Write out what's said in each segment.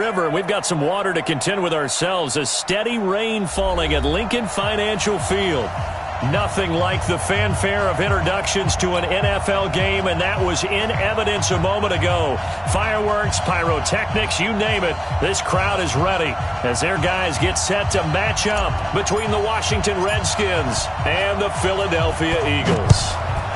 river, and we've got some water to contend with ourselves. A steady rain falling at Lincoln Financial Field. Nothing like the fanfare of introductions to an NFL game, and that was in evidence a moment ago. Fireworks, pyrotechnics, you name it. This crowd is ready as their guys get set to match up between the Washington Redskins and the Philadelphia Eagles.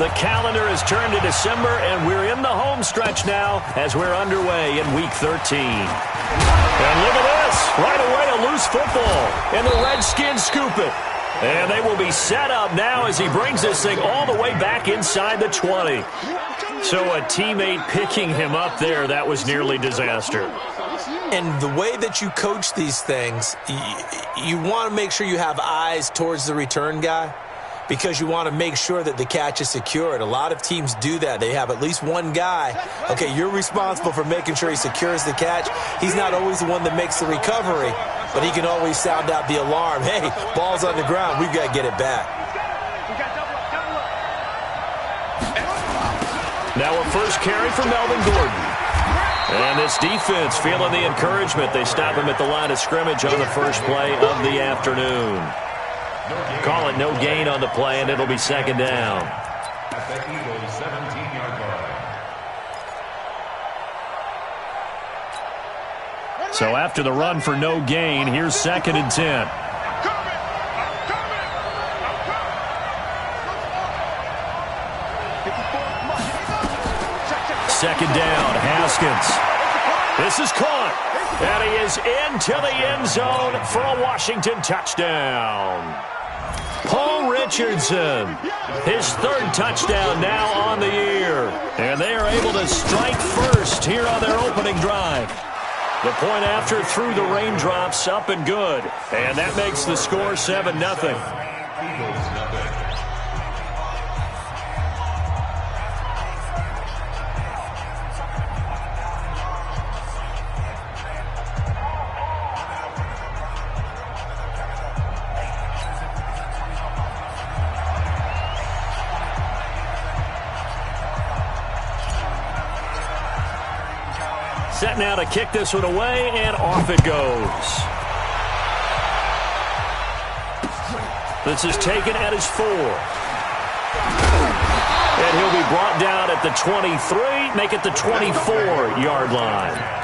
The calendar has turned to December, and we're in the home stretch now as we're underway in Week 13. And look at this. Right away, a loose football, and the Redskins scoop it. And they will be set up now as he brings this thing all the way back inside the 20. So a teammate picking him up there, that was nearly disaster. And the way that you coach these things, you want to make sure you have eyes towards the return guy, because you want to make sure that the catch is secured. A lot of teams do that. They have at least one guy. Okay, you're responsible for making sure he secures the catch. He's not always the one that makes the recovery, but he can always sound out the alarm. Hey, ball's on the ground. We've got to get it back. Now a first carry for Melvin Gordon. And this defense feeling the encouragement. They stop him at the line of scrimmage on the first play of the afternoon. Call it no gain on the play, and it'll be second down. At the Eagles' 17-yard line. So after the run for no gain, here's second and 10. Second down, Haskins. This is caught, and he is into the end zone for a Washington touchdown. Paul Richardson, his third touchdown now on the year. And they are able to strike first here on their opening drive. The point after through the raindrops, up and good. And that makes the score 7-0. Eagles nothing. Set now to kick this one away, and off it goes. This is taken at his 4. And he'll be brought down at the 23, make it the 24-yard line.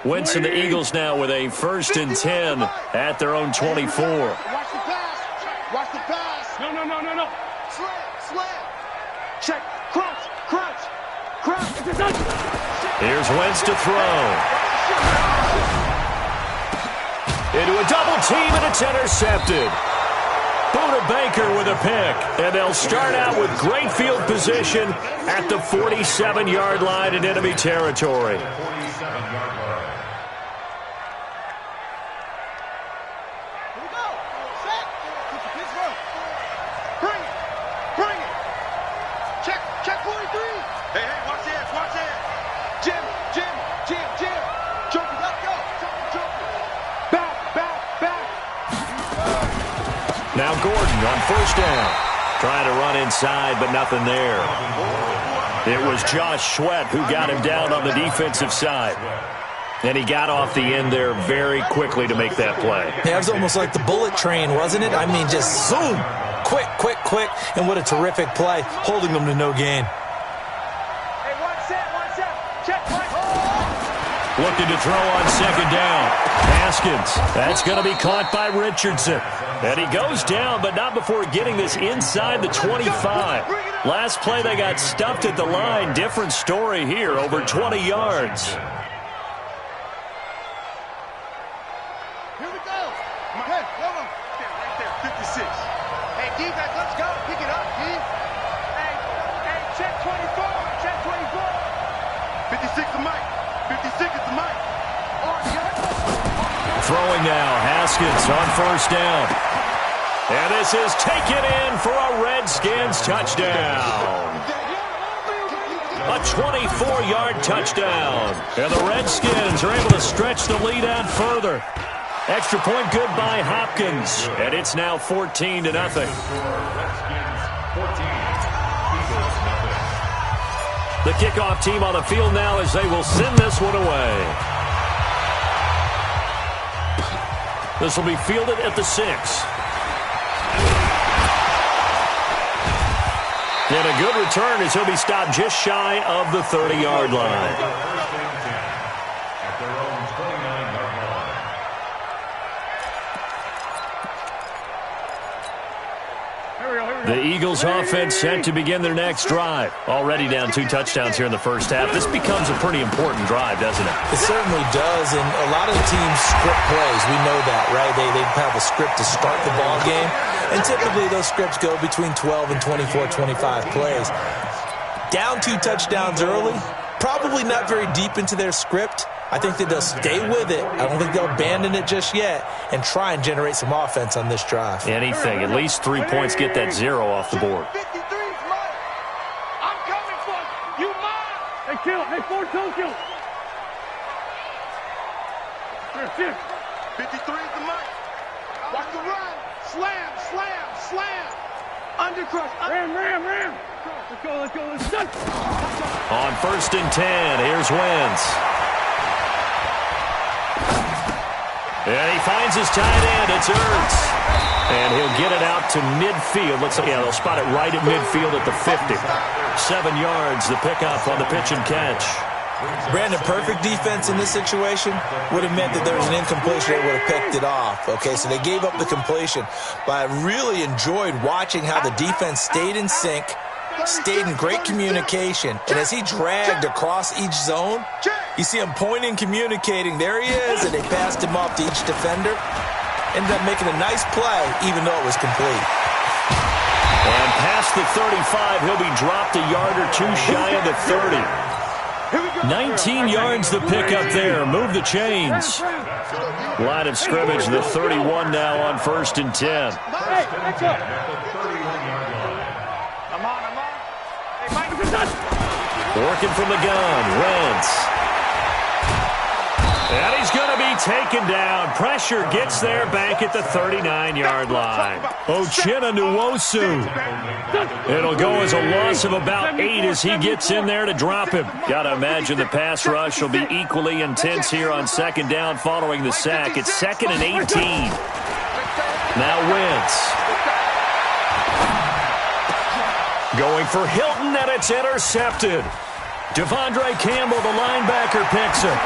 Wentz and the Eagles now with a 1st and 10 at their own 24. Watch the pass. Watch the pass. No. Slam. Check. Crunch. Here's Wentz to throw. Into a double team, and it's intercepted. Buda Baker with a pick, and they'll start out with great field position at the 47-yard line in enemy territory. 47-yard line. Here we go. Set. Bring it. Check 43. Hey, watch that. Jim. Jump it up, go. Back. Now Gordon on 1st down. Trying to run inside, but nothing there. It was Josh Sweat who got him down on the defensive side. And he got off the end there very quickly to make that play. Yeah, it was almost like the bullet train, wasn't it? I mean, just zoom. Quick. And what a terrific play, holding them to no gain. Hey, one set. Check. Looking to throw on 2nd down. Haskins. That's going to be caught by Richardson. And he goes down, but not before getting this inside the 25. Last play, they got stuffed at the line. Different story here, over 20 yards. Here we go. Hey, hold on. Right there, 56. Hey, defense, let's go. Pick it up, D. Hey, check 24. 56 to Mike. 56 is the Mike. Throwing now, Haskins on 1st down. And this is taken in for a Redskins touchdown. A 24-yard touchdown. And the Redskins are able to stretch the lead out further. Extra point good by Hopkins. And it's now 14-0. Redskins 14. Eagles nothing. The kickoff team on the field now as they will send this one away. This will be fielded at the 6. And a good return as he'll be stopped just shy of the 30-yard line. 1st and 10 at their own 29-yard line. The Eagles offense set to begin their next drive. Already down 2 touchdowns here in the 1st half. This becomes a pretty important drive, doesn't it? It certainly does, and a lot of the teams script plays. We know that, right? They have a script to start the ball game, and typically those scripts go between 12 and 24, 25 plays. Down 2 touchdowns early, probably not very deep into their script. I think that they'll stay with it. I don't think they'll abandon it just yet and try and generate some offense on this drive. Anything. At least 3 points, get that 0 off the board. 53's mine. I'm coming for you. You mine. Hey, kill. Hey, 4 Tokyo. 53 is the mic. Watch the run. Slam. Undercrush. Ram. Let's go. On 1st and 10, here's Wentz. And he finds his tight end. It's Ertz. And he'll get it out to midfield. Looks like, they'll spot it right at midfield at the 50. 7 yards, the pickup on the pitch and catch. Brandon, perfect defense in this situation would have meant that there was an incompletion. They would have picked it off. Okay, so they gave up the completion. But I really enjoyed watching how the defense stayed in sync, stayed in great communication. And as he dragged across each zone, you see him pointing, communicating. There he is, and they passed him off to each defender. Ended up making a nice play, even though it was complete. And past the 35, he'll be dropped a yard or 2 shy of the 30. 19 yards the pickup there. Move the chains. Line of scrimmage, the 31 now on 1st and 10. Working from the gun, Wentz. And he's going to be taken down. Pressure gets there back at the 39-yard line. Uchenna Nwosu. It'll go as a loss of about 8 as he gets in there to drop him. Got to imagine the pass rush will be equally intense here on 2nd down following the sack. It's 2nd and 18. Now Wentz. Going for Hilton, and it's intercepted. Devondre Campbell, the linebacker, picks it.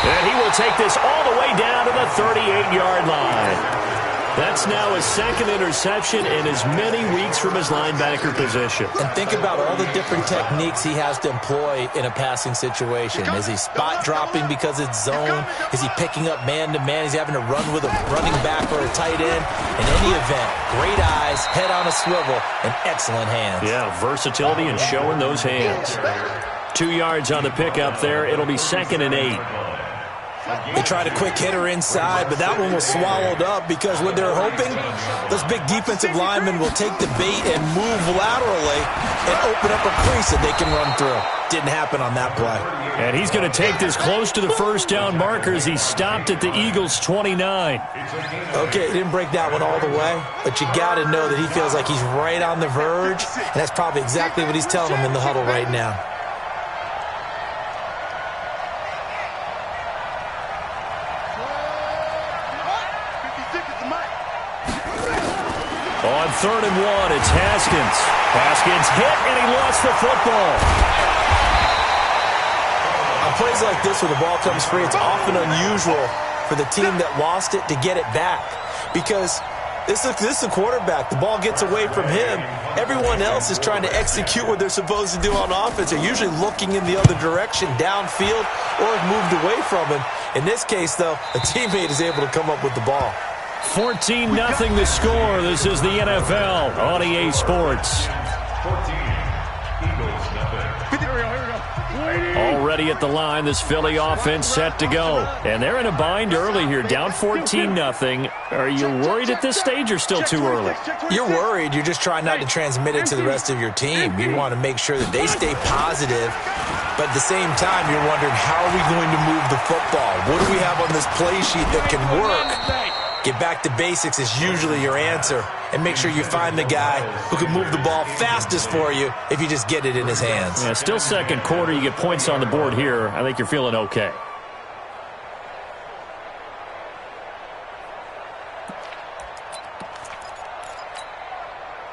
And he will take this all the way down to the 38-yard line. That's now his second interception in as many weeks from his linebacker position. And think about all the different techniques he has to employ in a passing situation. Is he spot dropping because it's zone? Is he picking up man-to-man? Is he having to run with a running back or a tight end? In any event, great eyes, head on a swivel, and excellent hands. Yeah, versatility and showing those hands. 2 yards on the pickup there. It'll be 2nd and 8. They tried a quick hitter inside, but that one was swallowed up because what they're hoping, those big defensive linemen will take the bait and move laterally and open up a crease that they can run through. Didn't happen on that play. And he's going to take this close to the first down markers. He stopped at the Eagles' 29. Okay, he didn't break that one all the way, but you got to know that he feels like he's right on the verge, and that's probably exactly what he's telling them in the huddle right now. On 3rd and 1, it's Haskins. Haskins hit, and he lost the football. On plays like this where the ball comes free, it's often unusual for the team that lost it to get it back because this is the quarterback. The ball gets away from him. Everyone else is trying to execute what they're supposed to do on offense. They're usually looking in the other direction, downfield, or have moved away from him. In this case, though, a teammate is able to come up with the ball. 14-0 the score. This is the NFL on EA Sports. 14. Eagles, nothing. Already at the line, this Philly offense set to go. And they're in a bind early here, down 14-0. Are you worried at this stage or still too early? You're worried. You're just trying not to transmit it to the rest of your team. You want to make sure that they stay positive. But at the same time, you're wondering, how are we going to move the football? What do we have on this play sheet that can work? Get back to basics is usually your answer. And make sure you find the guy who can move the ball fastest for you if you just get it in his hands. Yeah, still second quarter. You get points on the board here. I think you're feeling okay.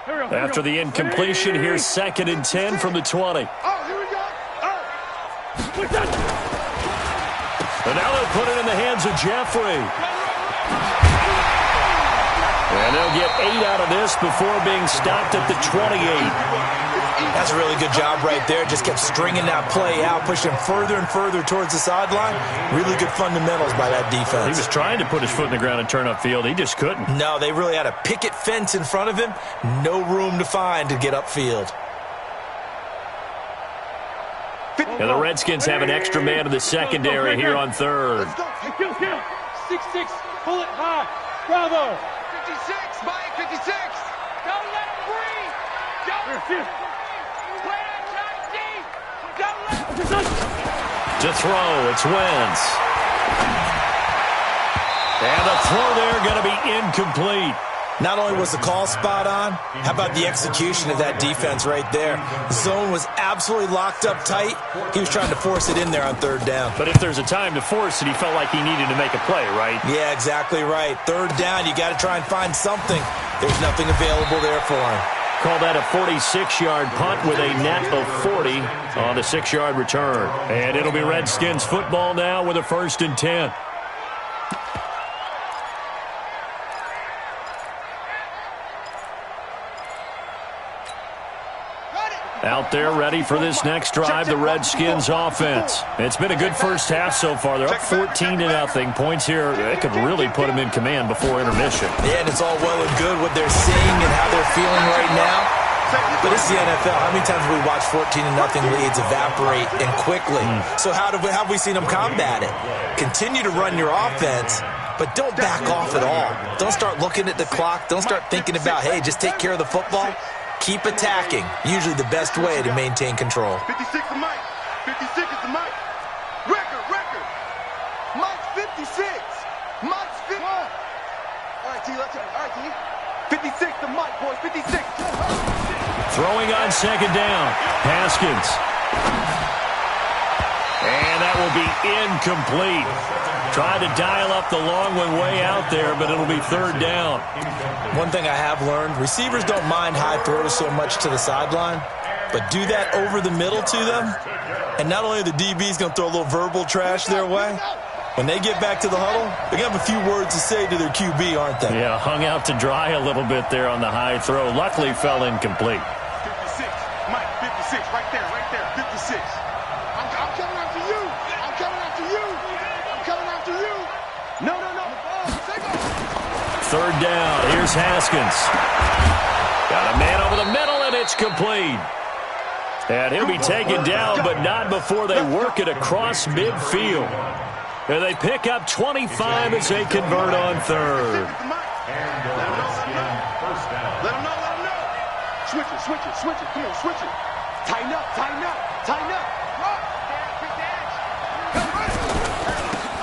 After the incompletion, here's 2nd and 10 from the 20. Oh, here we go. Oh. And now they'll put it in the hands of Jeffrey. And they'll get 8 out of this before being stopped at the 28. That's a really good job right there. Just kept stringing that play out, pushing further and further towards the sideline. Really good fundamentals by that defense. He was trying to put his foot in the ground and turn upfield. He just couldn't. No, they really had a picket fence in front of him. No room to find to get upfield. And the Redskins have an extra man in the secondary here on 3rd. 6-6, pull it high. Bravo. 56, Mike, 56. Don't let him breathe. Don't let him. To throw, it's Wentz. And the throw there going to be incomplete. Not only was the call spot on, how about the execution of that defense right there? The zone was absolutely locked up tight. He was trying to force it in there on 3rd down. But if there's a time to force it, he felt like he needed to make a play, right? Yeah, exactly right. 3rd down, you got to try and find something. There's nothing available there for him. Call that a 46-yard punt with a net of 40 on the 6-yard return. And it'll be Redskins football now with a 1st and 10. Out there ready for this next drive, the Redskins offense. It's been a good first half so far. They're up 14-0. Points here, it could really put them in command before intermission. Yeah, and it's all well and good what they're seeing and how they're feeling right now. But it's the NFL. How many times have we watched 14-0 leads evaporate and quickly? So how have we seen them combat it? Continue to run your offense, but don't back off at all. Don't start looking at the clock. Don't start thinking about, hey, just take care of the football. Keep attacking. Usually the best way to maintain control. 56 is Mike. 56 is the Mike. Record. Mike's 56. Mike's 50. All right, T, let's go. All right, T. 56 to Mike, boys. 56. Throwing on 2nd down. Haskins. And that will be incomplete. Tried to dial up the long one way out there, but it'll be 3rd down. One thing I have learned, receivers don't mind high throws so much to the sideline, but do that over the middle to them, and not only are the DBs going to throw a little verbal trash their way, When they get back to the huddle, they're going to have a few words to say to their QB, aren't they? Yeah, hung out to dry a little bit there on the high throw. Luckily, fell incomplete. 56. Mike, 56. Right there. 56. I'm coming after you. I'm coming after you. I'm coming after you. No. Take off. Third down. Here's Haskins. Got a man over the middle, and it's complete. And he'll be taken down, but not before they work it across midfield. And they pick up 25 as they convert on third. And first down. Let him know. Switch it. Come on, switch it. Tighten up.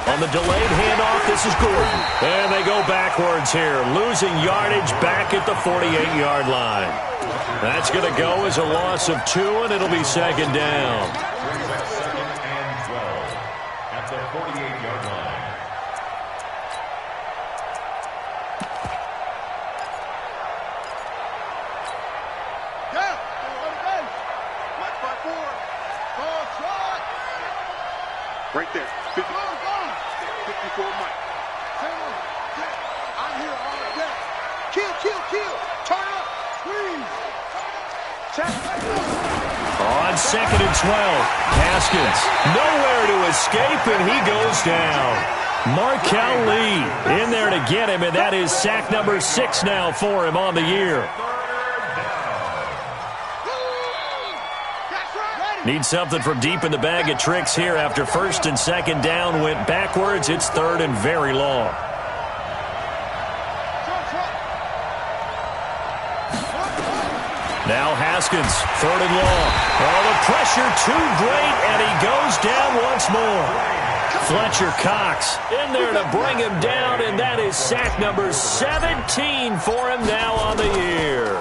On the delayed handoff, this is Gordon. And they go backwards here, losing yardage back at the 48-yard line. That's going to go as a loss of 2, and it'll be second down. Second and 12 at the 48-yard line. Mike 5-4. Right there. 54 Mike. I'm here all day. Kill. Turn up. Squeeze. On second and 12, Haskins nowhere to escape, and he goes down. Markel Lee in there to get him, and that is sack number 6 now for him on the year. Need something from deep in the bag of tricks here after first and second down went backwards. It's third and very long. Now Haskins, third and long. Oh, the pressure too great, and he goes down once more. Fletcher Cox in there to bring him down, and that is sack number 17 for him now on the year.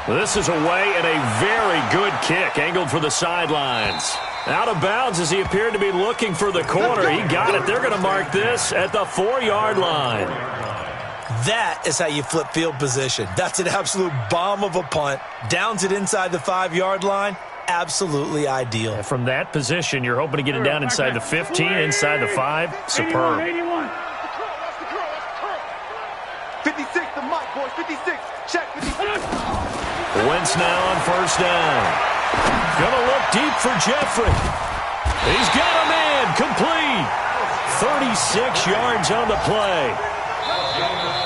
This is away and a very good kick, angled for the sidelines. Out of bounds as he appeared to be looking for the corner. He got it. They're going to mark this at the 4-yard line. That is how you flip field position. That's an absolute bomb of a punt. Downs it inside the 5-yard line. Absolutely ideal. From that position, you're hoping to get it down inside the 15, inside the 5. Superb. 81. 56 to Mike, boys. 56. Check. 56. Wentz now on first down. Gonna look deep for Jeffrey. He's got a man. Complete. 36 yards on the play.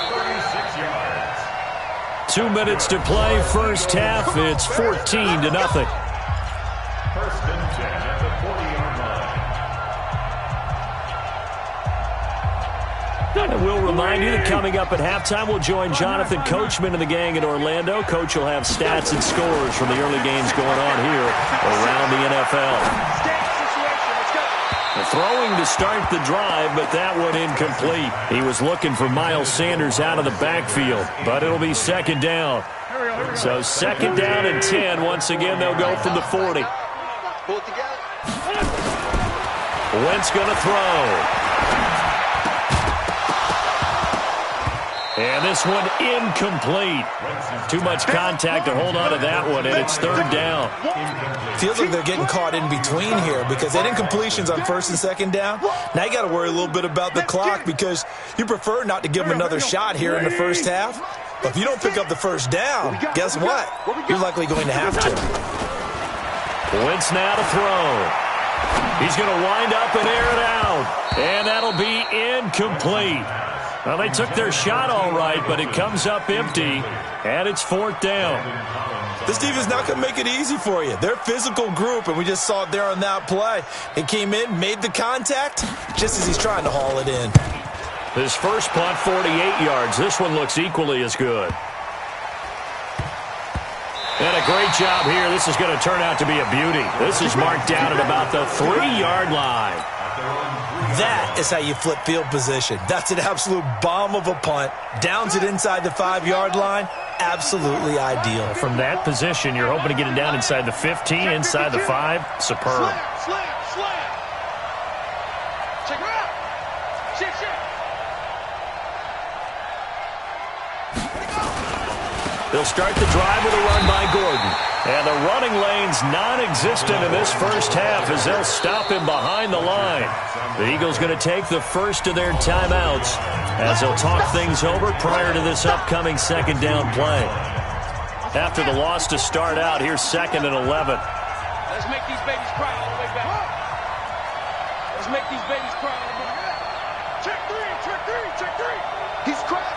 36 yards. 2 minutes to play. First half. It's 14-0. First and 10 at the 40-yard line. And we'll remind you that coming up at halftime, we'll join Jonathan Coachman and the gang in Orlando. Coach will have stats and scores from the early games going on here around the NFL. The throwing to start the drive, but that one incomplete. He was looking for Miles Sanders out of the backfield, but it'll be second down. So second down and 10. Once again, they'll go from the 40. Pull it together. Wentz going to throw. And this one incomplete. Too much contact to hold on to that one, and it's third down. Feels like they're getting caught in between here because they had incompletions on first and second down. Now you got to worry a little bit about the clock because you prefer not to give them another shot here in the first half. But if you don't pick up the first down, guess what? You're likely going to have to. Wentz now to throw. He's going to wind up and air it out. And that'll be incomplete. Well, they took their shot all right, but it comes up empty, and it's fourth down. This defense not going to make it easy for you. They're a physical group, and we just saw it there on that play. It came in, made the contact, just as he's trying to haul it in. His first punt, 48 yards. This one looks equally as good. And a great job here. This is going to turn out to be a beauty. This is marked down at about the 3-yard line. That is how you flip field position. That's an absolute bomb of a punt. Downs it inside the 5-yard line. Absolutely ideal. From that position, you're hoping to get it down inside the 15, inside the 5. Superb. Slam. Check her out. Check. They'll start the drive with a run by Gordon. And the running lane's non-existent in this first half as they'll stop him behind the line. The Eagles going to take the first of their timeouts as they'll talk things over prior to this upcoming second down play. After the loss to start out, here's 2nd and 11. Let's make these babies cry all the way back. Let's make these babies cry all the way back. Check three, check three, check three. He's crying.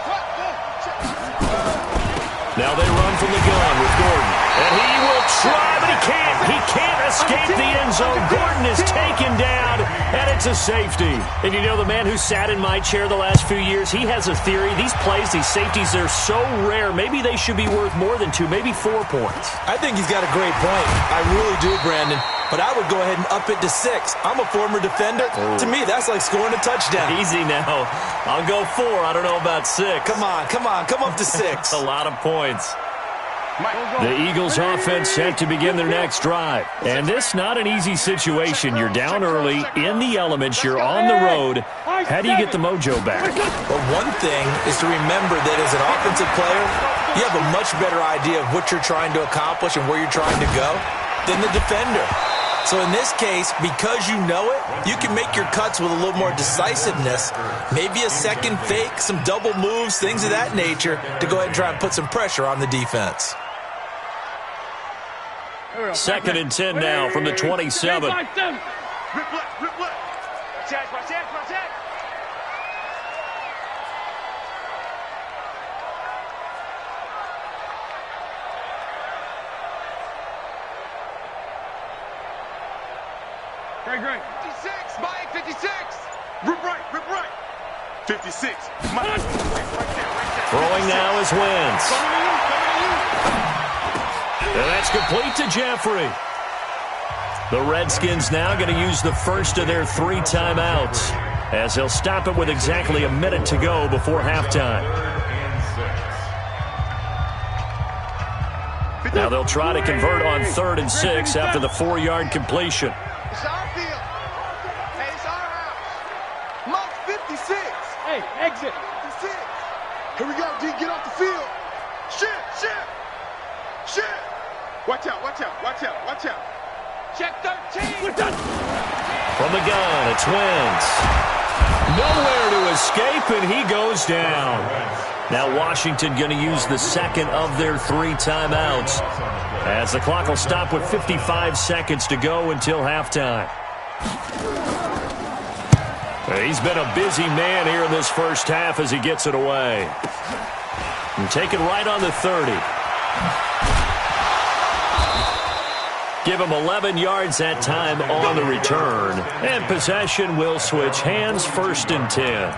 Now they run from the gun with Gordon. And he will try, but he can't. He can't escape the end zone. Gordon is taken down, and it's a safety. And you know, the man who sat in my chair the last few years, he has a theory. These plays, these safeties, they're so rare. Maybe they should be worth more than 2, maybe 4 points. I think he's got a great point. I really do, Brandon. But I would go ahead and up it to 6. I'm a former defender. Oh. To me, that's like scoring a touchdown. Easy now. I'll go 4. I don't know about 6. Come on. Come up to 6. A lot of points. The Eagles offense set to begin their next drive. And this not an easy situation. You're down early, in the elements, you're on the road. How do you get the mojo back? Well, one thing is to remember that as an offensive player, you have a much better idea of what you're trying to accomplish and where you're trying to go than the defender. So in this case, because you know it, you can make your cuts with a little more decisiveness, maybe a second fake, some double moves, things of that nature, to go ahead and try and put some pressure on the defense. 2nd and 10 now from the 27. Rip left. Watch out. Great. 56, Mike, 56. Rip right. 56. Mike. Throwing now is Wentz. And that's complete to Jeffrey. The Redskins now going to use the first of their 3 timeouts as they'll stop it with exactly a minute to go before halftime. Now they'll try to convert on 3rd and 6 after the 4-yard completion. It's our field. Hey, it's our house. Mike, 56. Hey, exit. 56. Here we go, D. Get off the field. Shift. Watch out. Check 13. We're done. From the gun, it's Wentz. Nowhere to escape, and he goes down. Now Washington going to use the second of their 3 timeouts as the clock will stop with 55 seconds to go until halftime. He's been a busy man here in this first half as he gets it away. And taken right on the 30. Give him 11 yards that time on the return. And possession will switch hands, 1st and 10.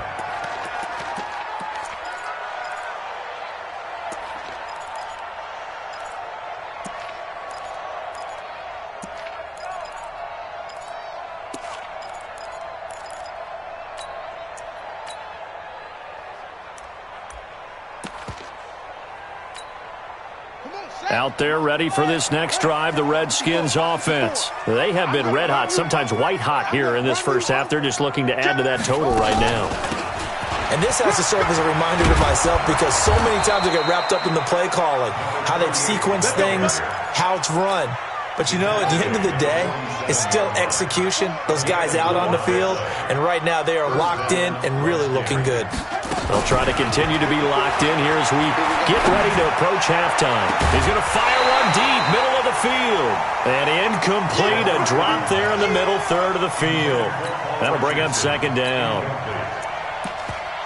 Out there ready for this next drive, the Redskins offense. They have been red hot, sometimes white hot here in this first half. They're just looking to add to that total right now. And this has to serve as a reminder to myself because so many times I get wrapped up in the play calling, how they've sequenced things, how it's run. But you know, at the end of the day, it's still execution. Those guys out on the field, and right now they are locked in and really looking good. They'll try to continue to be locked in here as we get ready to approach halftime. He's going to fire one deep, middle of the field. And incomplete, a drop there in the middle third of the field. That'll bring up 2nd down.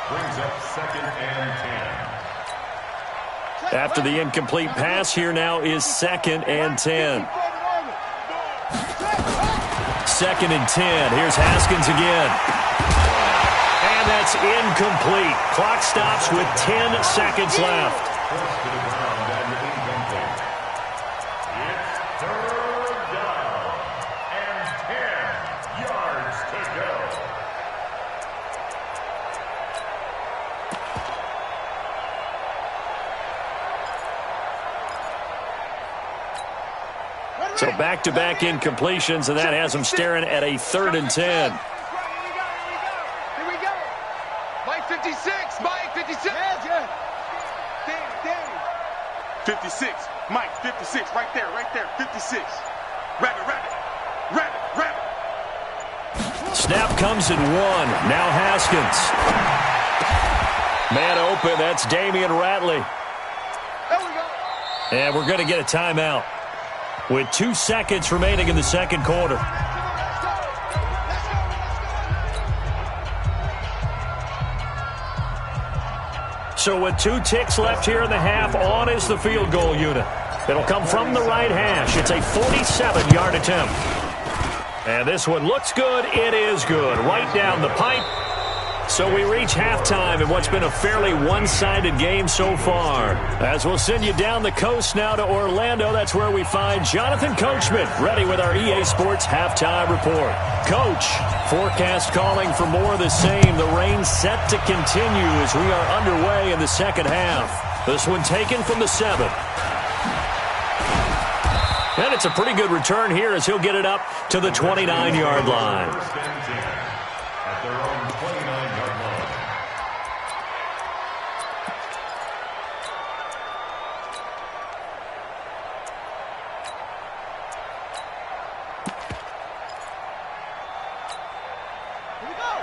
Brings up 2nd and 10. After the incomplete pass, here now is 2nd and 10. 2nd and 10. Here's Haskins again. And that's incomplete. Clock stops with 10 seconds left. First to the ground and incomplete. It's 3rd down and 10 yards to go. So back-to-back incompletions, and that has them staring at a 3rd and 10. Here we go. Mike 56. Mike 56. Danny. 56. Mike, 56. Right there, 56. Rabbit, rabbit. Rabbit, rabbit. Snap comes in one. Now Haskins. Man open. That's Damian Ratley. There we go. And we're going to get a timeout with 2 seconds remaining in the second quarter. So with 2 ticks left here in the half, on is the field goal unit. It'll come from the right hash. It's a 47-yard attempt. And this one looks good. It is good. Right down the pipe. So we reach halftime in what's been a fairly one-sided game so far. As we'll send you down the coast now to Orlando, that's where we find Jonathan Coachman ready with our EA Sports halftime report. Coach, forecast calling for more of the same. The rain set to continue as we are underway in the second half. This one taken from the 7. And it's a pretty good return here as he'll get it up to the 29-yard line. At their own 29-yard line.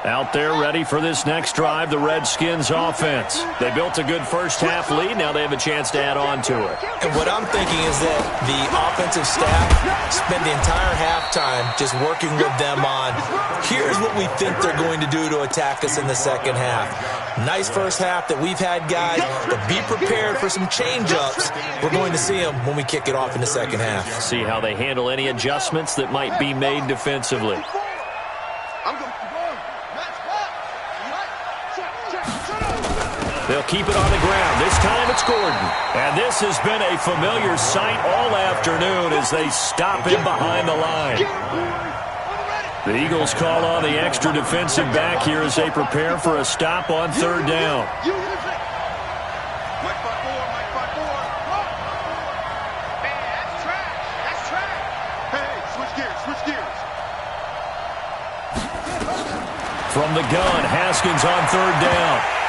Out there ready for this next drive, the Redskins offense. They built a good first-half lead. Now they have a chance to add on to it. And what I'm thinking is that the offensive staff spent the entire halftime just working with them on, here's what we think they're going to do to attack us in the second half. Nice first half that we've had, guys, but be prepared for some change-ups. We're going to see them when we kick it off in the second half. See how they handle any adjustments that might be made defensively. They'll keep it on the ground. This time it's Gordon. And this has been a familiar sight all afternoon as they stop him behind the line. The Eagles call on the extra defensive back here as they prepare for a stop on third down. From the gun, Haskins on third down.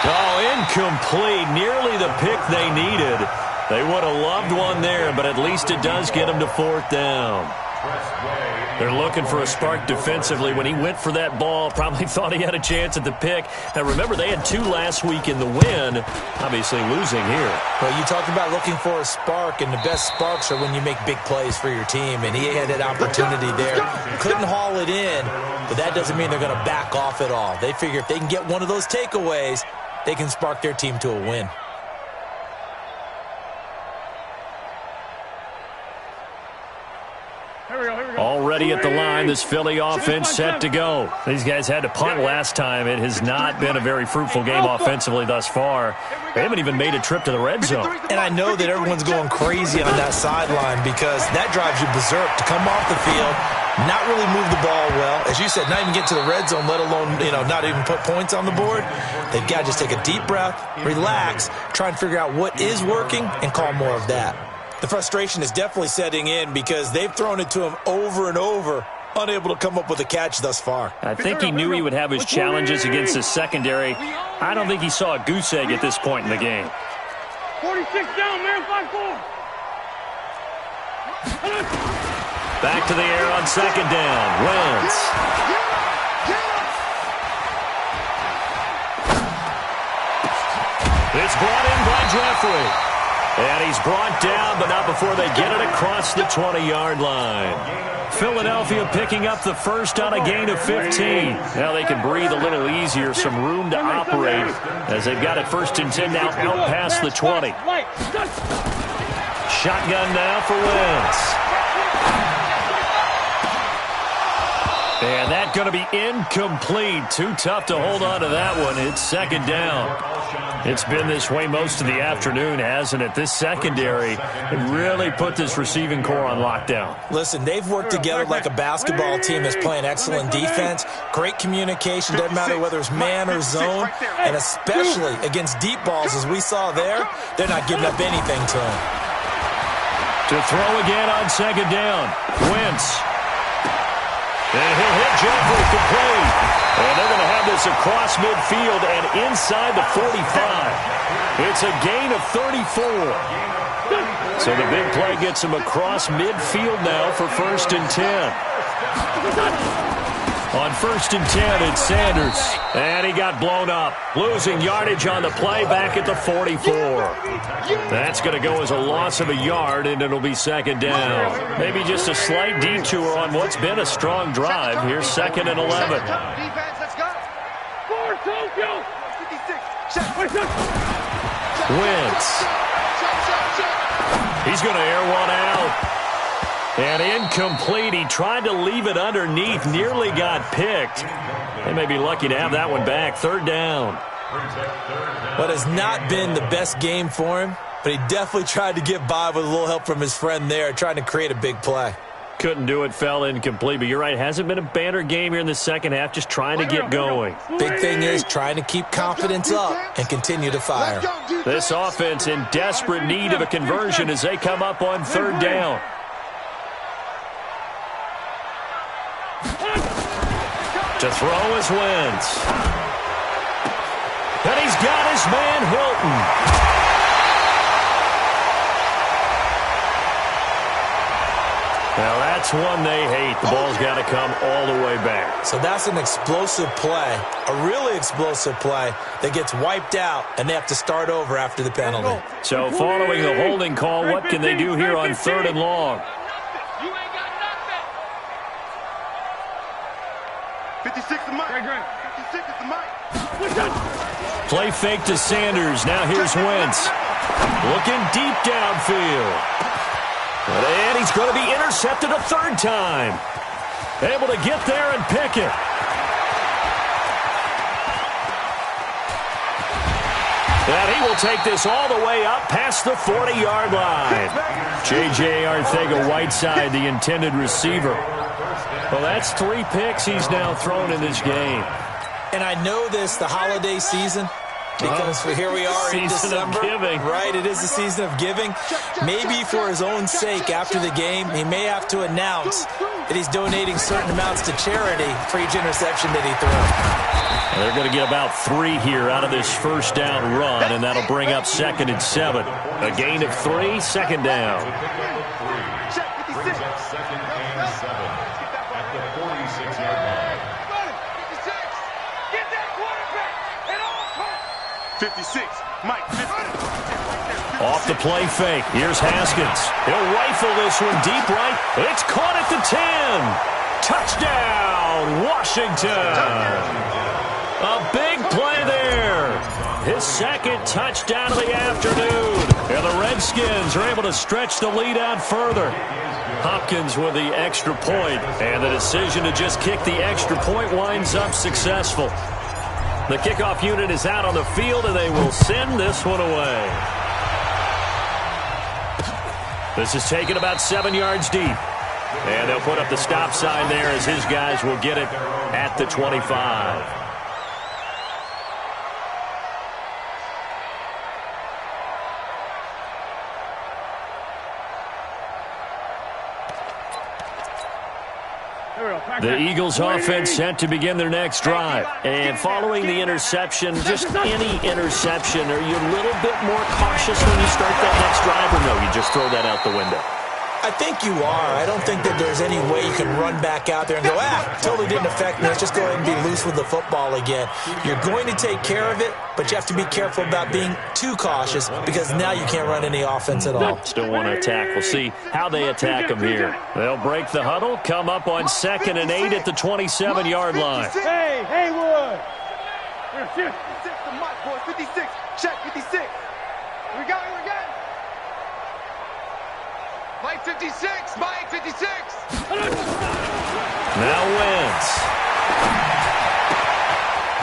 Oh, incomplete. Nearly the pick they needed. They would have loved one there, but at least it does get them to fourth down. They're looking for a spark defensively. When he went for that ball, probably thought he had a chance at the pick. Now, remember, they had 2 last week in the win, obviously losing here. Well, you talked about looking for a spark, and the best sparks are when you make big plays for your team, and he had that opportunity there. Couldn't haul it in, but that doesn't mean they're going to back off at all. They figure if they can get one of those takeaways, they can spark their team to a win. Already at the line, this Philly offense set to go. These guys had to punt last time. It has not been a very fruitful game offensively thus far. They haven't even made a trip to the red zone. And I know that everyone's going crazy on that sideline because that drives you berserk to come off the field, not really move the ball well. As you said, not even get to the red zone, let alone, not even put points on the board. They've got to just take a deep breath, relax, try and figure out what is working, and call more of that. The frustration is definitely setting in because they've thrown it to him over and over, unable to come up with a catch thus far. I think he knew he would have his challenges against the secondary. I don't think he saw a goose egg at this point in the game. 46 down, man, 5-4. Back to the air on second down. Wentz. It's brought in by Jeffrey. And he's brought down, but not before they get it across the 20-yard line. Philadelphia picking up the first on a gain of 15. Now they can breathe a little easier, some room to operate as they've got it first and 10 now out past the 20. Shotgun now for Wentz. And that's going to be incomplete. Too tough to hold on to that one. It's second down. It's been this way most of the afternoon, hasn't it? This secondary really put this receiving core on lockdown. Listen, they've worked together like a basketball team that's playing excellent defense. Great communication. Doesn't matter whether it's man or zone. And especially against deep balls, as we saw there, they're not giving up anything to them. To throw again on second down. Wentz. And he'll hit Jeffrey complete. And they're going to have this across midfield and inside the 45. It's a gain of 34. So the big play gets him across midfield now for 1st and 10. On 1st and 10, it's Sanders. And he got blown up. Losing yardage on the play back at the 44. That's going to go as a loss of a yard, and it'll be 2nd down. Maybe just a slight detour on what's been a strong drive. Here's 2nd and 11. Wentz. He's going to air one out. And incomplete. He tried to leave it underneath. Nearly got picked. They may be lucky to have that one back. 3rd down. What has not been the best game for him, but he definitely tried to get by with a little help from his friend there, trying to create a big play. Couldn't do it, fell incomplete. But you're right, hasn't been a banner game here in the second half, just trying to get going. Big thing is trying to keep confidence up and continue to fire. This offense in desperate need of a conversion as they come up on 3rd down. To throw is Wentz. And he's got his man Hilton. Now that's one they hate. The ball's got to come all the way back. So that's an explosive play, a really explosive play that gets wiped out, and they have to start over after the penalty. So following the holding call, what can they do here on 3rd and long? 56 is Mike. 56 is the Mike. Play fake to Sanders. Now here's Wentz. Looking deep downfield. And he's going to be intercepted a 3rd time. Able to get there and pick it. And he will take this all the way up past the 40-yard line. J.J. Arcega-Whiteside, the intended receiver. Well, that's 3 picks he's now thrown in this game. And I know this, the holiday season, because here we are in December. Right, it is the season of giving. Maybe for his own sake, after the game, he may have to announce that he's donating certain amounts to charity for each interception that he threw. They're going to get about 3 here out of this 1st down run, and that'll bring up 2nd and 7. A gain of 3, 2nd down. Check 56. Brings up 2nd and 7 at the 46-yard line. 56, Mike. 50. Off the play fake. Here's Haskins. He'll rifle this one deep right. It's caught at the 10. Touchdown, Washington. A big play there. His 2nd touchdown of the afternoon. And the Redskins are able to stretch the lead out further. Hopkins with the extra point, and the decision to just kick the extra point winds up successful. The kickoff unit is out on the field, and they will send this one away. This is taken about 7 yards deep. And they'll put up the stop sign there as his guys will get it at the 25. The Eagles offense set to begin their next drive. And following the interception, just any interception, are you a little bit more cautious when you start that next drive, or no, you just throw that out the window? I think you are. I don't think that there's any way you can run back out there and go, totally didn't affect me. Let's just go ahead and be loose with the football again. You're going to take care of it, but you have to be careful about being too cautious because now you can't run any offense at all. Still want to attack. We'll see how they attack them here. They'll break the huddle, come up on 2nd and 8 at the 27-yard line. Hey, Haywood. 56 to Mike, boys. 56. Check 56. Here we go. Mike 56, Mike 56. Now Wentz.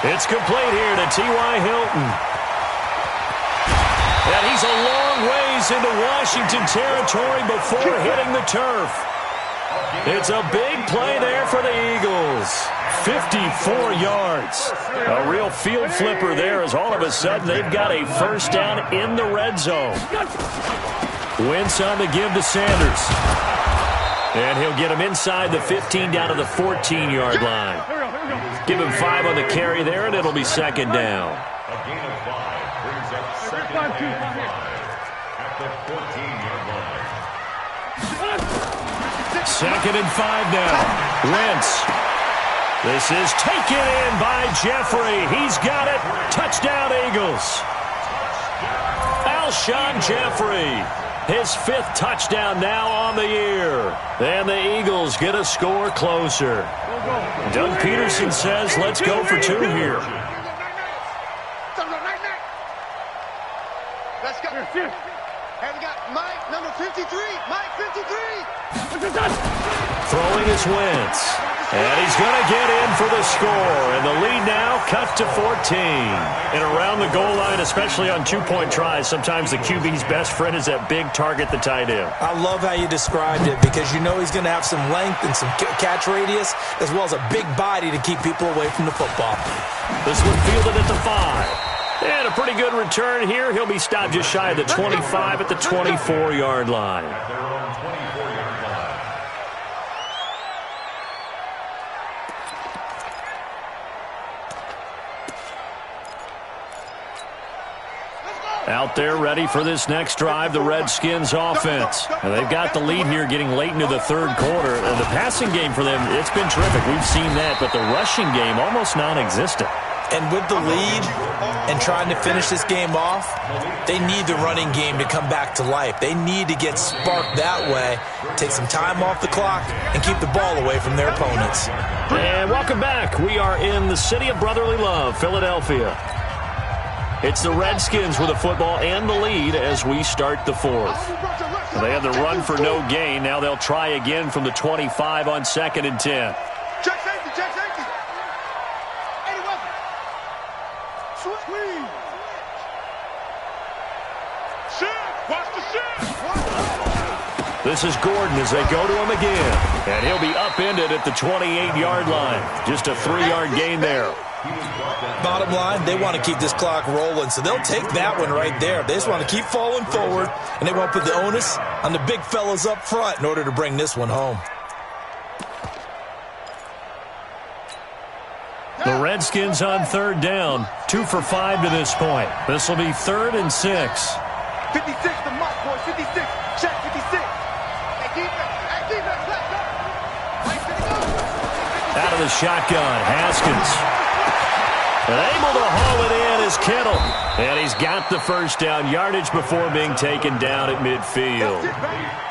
It's complete here to T.Y. Hilton. And he's a long ways into Washington territory before hitting the turf. It's a big play there for the Eagles. 54 yards. A real field flipper there as all of a sudden they've got a 1st down in the red zone. Wentz on the give to Sanders. And he'll get him inside the 15 down to the 14-yard line. Give him 5 on the carry there, and it'll be 2nd down. A gain of 5 brings up 2nd and 5 at the 14-yard line. 2nd and 5 now. Wentz. This is taken in by Jeffrey. He's got it. Touchdown, Eagles. Alshon Jeffrey, his 5th touchdown now on the year. And the Eagles get a score closer. Doug Peterson says, let's go for 2 here. Let's go. And we got Mike, number 53. Mike, 53. Throwing his Wentz. And he's going to get in for the score. And the lead now cut to 14. And around the goal line, especially on 2-point tries, sometimes the QB's best friend is that big target, the tight end. I love how you described it because you know he's going to have some length and some catch radius as well as a big body to keep people away from the football. This one fielded at the 5. And a pretty good return here. He'll be stopped just shy of the 25 at the 24-yard line. At their own 24-yard line. Out there ready for this next drive, the Redskins offense. And they've got the lead here getting late into the 3rd quarter. And the passing game for them, it's been terrific. We've seen that, but the rushing game almost non-existent. And with the lead and trying to finish this game off, they need the running game to come back to life. They need to get sparked that way, take some time off the clock, and keep the ball away from their opponents. And welcome back. We are in the city of brotherly love, Philadelphia. It's the Redskins with the football and the lead as we start the 4th. They had the run for no gain. Now they'll try again from the 25 on 2nd and 10. Check safety, check safety. 81. Switch, please. Shift, watch the shift. This is Gordon as they go to him again. And he'll be upended at the 28-yard line. Just a 3-yard gain there. Bottom line, they want to keep this clock rolling, so they'll take that one right there. They just want to keep falling forward, and they want to put the onus on the big fellas up front in order to bring this one home. The Redskins on 3rd down, 2 for 5 to this point. This will be 3rd and 6. 56 to Mike, boys, 56. Check 56. Hey, defense, let's go. Out of the shotgun, Haskins. Able to haul it in is Kittle. And he's got the first down yardage before being taken down at midfield.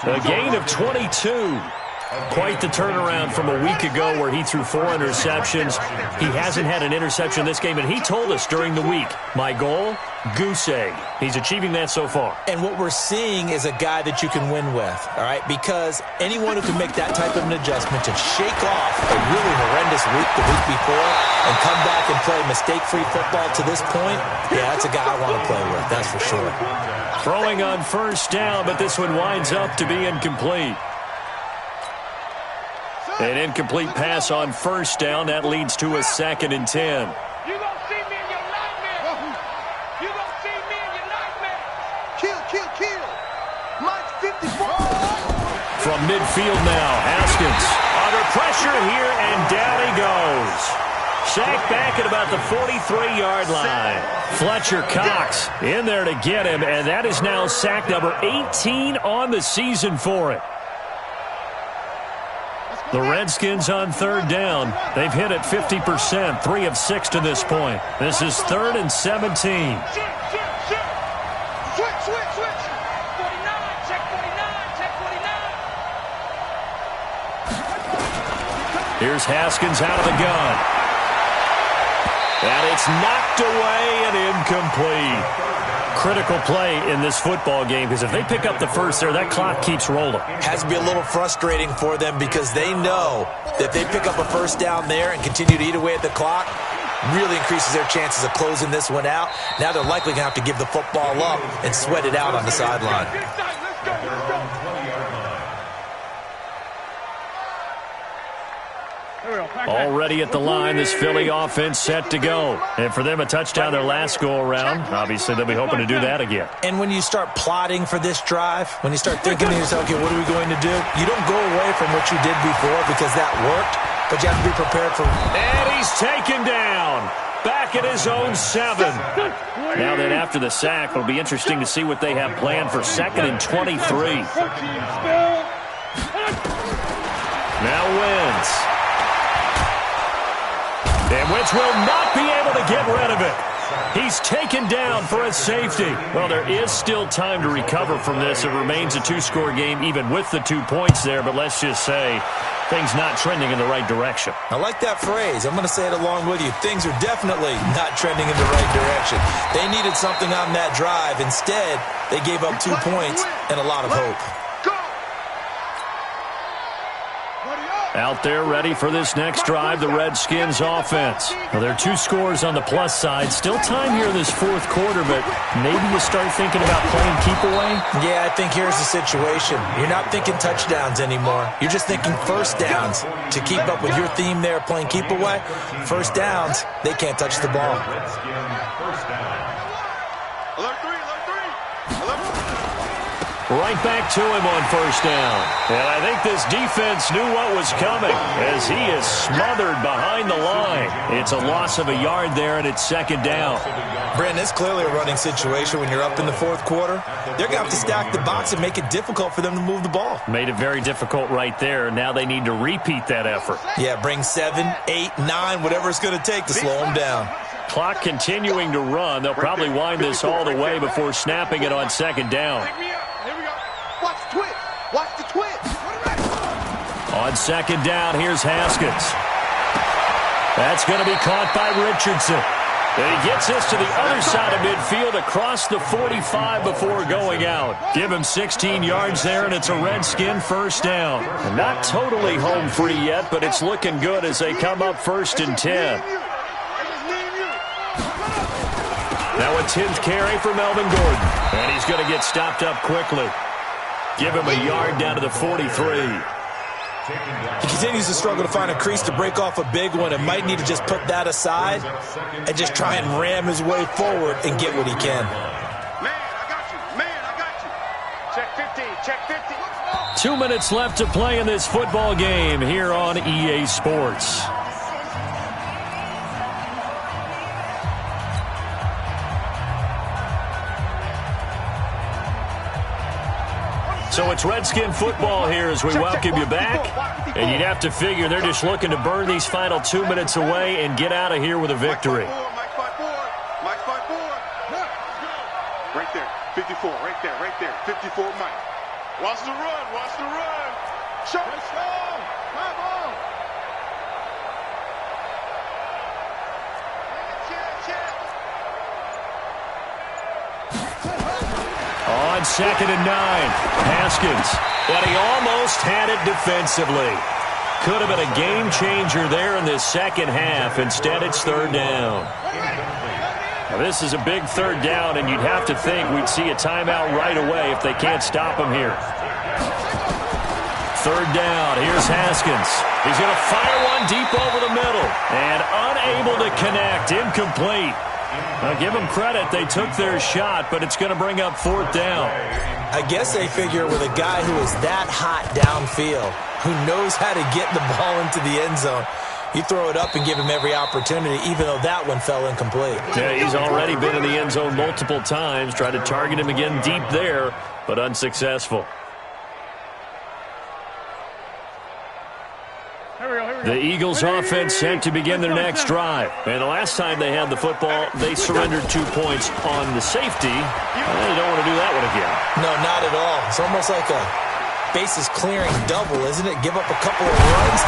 A gain of 22. Quite the turnaround from a week ago where he threw 4 interceptions. He hasn't had an interception this game, and he told us during the week, my goal, goose egg. He's achieving that so far. And what we're seeing is a guy that you can win with, all right? Because anyone who can make that type of an adjustment to shake off a really horrendous week the week before and come back and play mistake-free football to this point, yeah, that's a guy I want to play with, that's for sure. Throwing on 1st down, but this one winds up to be incomplete. An incomplete pass on 1st down. That leads to a 2nd and 10. You gonna see me in your nightmare. You gonna see me in your nightmare. Kill. Mike, 54. From midfield now, Haskins under pressure here, and down he goes. Sacked back at about the 43-yard line. Fletcher Cox in there to get him, and that is now sack number 18 on the season for it. The Redskins on 3rd down. They've hit it 50%, 3 of 6 to this point. This is 3rd and 17. Switch. 49, check 49. Here's Haskins out of the gun. And it's knocked away and incomplete. Critical play in this football game because if they pick up the first there, that clock keeps rolling. Has to be a little frustrating for them because they know that if they pick up a first down there and continue to eat away at the clock, really increases their chances of closing this one out. Now they're likely going to have to give the football up and sweat it out on the sideline. Already at the line, this Philly offense set to go. And for them, a touchdown their last go-around. Obviously, they'll be hoping to do that again. And when you start plotting for this drive, when you start thinking to yourself, okay, what are we going to do? You don't go away from what you did before because that worked, but you have to be prepared for. And he's taken down. back at his own 7. Now then, after the sack, it'll be interesting to see what they have planned for 2nd and 23. Now Wentz. And Wentz will not be able to get rid of it. He's taken down for a safety. Well, there is still time to recover from this. It remains a 2-score game even with the 2 points there, but let's just say things not trending in the right direction. I like that phrase. I'm going to say it along with you. Things are definitely not trending in the right direction. They needed something on that drive. Instead, they gave up 2 points and a lot of hope. Out there ready for this next drive, the Redskins offense. Well, there are 2 scores on the plus side. Still time here in this 4th quarter, but maybe you start thinking about playing keep away? Yeah, I think here's the situation. You're not thinking touchdowns anymore. You're just thinking first downs. To keep up with your theme there, playing keep away, first downs, they can't touch the ball. Right back to him on first down. And I think this defense knew what was coming as he is smothered behind the line. It's a loss of a yard there, and it's 2nd down. Brandon, it's clearly a running situation when you're up in the 4th quarter. They're going to have to stack the box and make it difficult for them to move the ball. Made it very difficult right there. Now they need to repeat that effort. Yeah, bring 7, 8, 9, whatever it's going to take to slow them down. Clock continuing to run. They'll probably wind this all the way before snapping it on 2nd down. Watch the twitch. Watch the twitch. On 2nd down, here's Haskins. That's going to be caught by Richardson. And he gets this to the other side of midfield across the 45 before going out. Give him 16 yards there, and it's a Redskin first down. And not totally home free yet, but it's looking good as they come up 1st and 10. Now a 10th carry for Melvin Gordon. And he's going to get stopped up quickly. Give him a yard down to the 43. He continues to struggle to find a crease to break off a big one and might need to just put that aside and just try and ram his way forward and get what he can. Man, I got you. Man, I got you. Check 15. Check 50. 2 minutes left to play in this football game here on EA Sports. So it's Redskin football here as we welcome you back. And you'd have to figure they're just looking to burn these final 2 minutes away and get out of here with a victory. Mike 5-4. Mike 5-4. Right there. 54. Right there. Right there. 54 Mike. Watch the run. Watch the run. Show. Let's go. Come on. On 2nd and 9, Haskins. But he almost had it defensively. Could have been a game changer there in this second half. Instead, it's 3rd down. Now, this is a big 3rd down, and you'd have to think we'd see a timeout right away if they can't stop him here. 3rd down. Here's Haskins. He's going to fire one deep over the middle. And unable to connect. Incomplete. Now, give them credit. They took their shot, but it's going to bring up 4th down. I guess they figure with a guy who is that hot downfield, who knows how to get the ball into the end zone, you throw it up and give him every opportunity, even though that one fell incomplete. Yeah, he's already been in the end zone multiple times. Tried to target him again deep there, but unsuccessful. The Eagles offense set to begin their next drive. And the last time they had the football, they surrendered 2 points on the safety. They don't want to do that one again. No, not at all. It's almost like a bases clearing double, isn't it? Give up a couple of runs.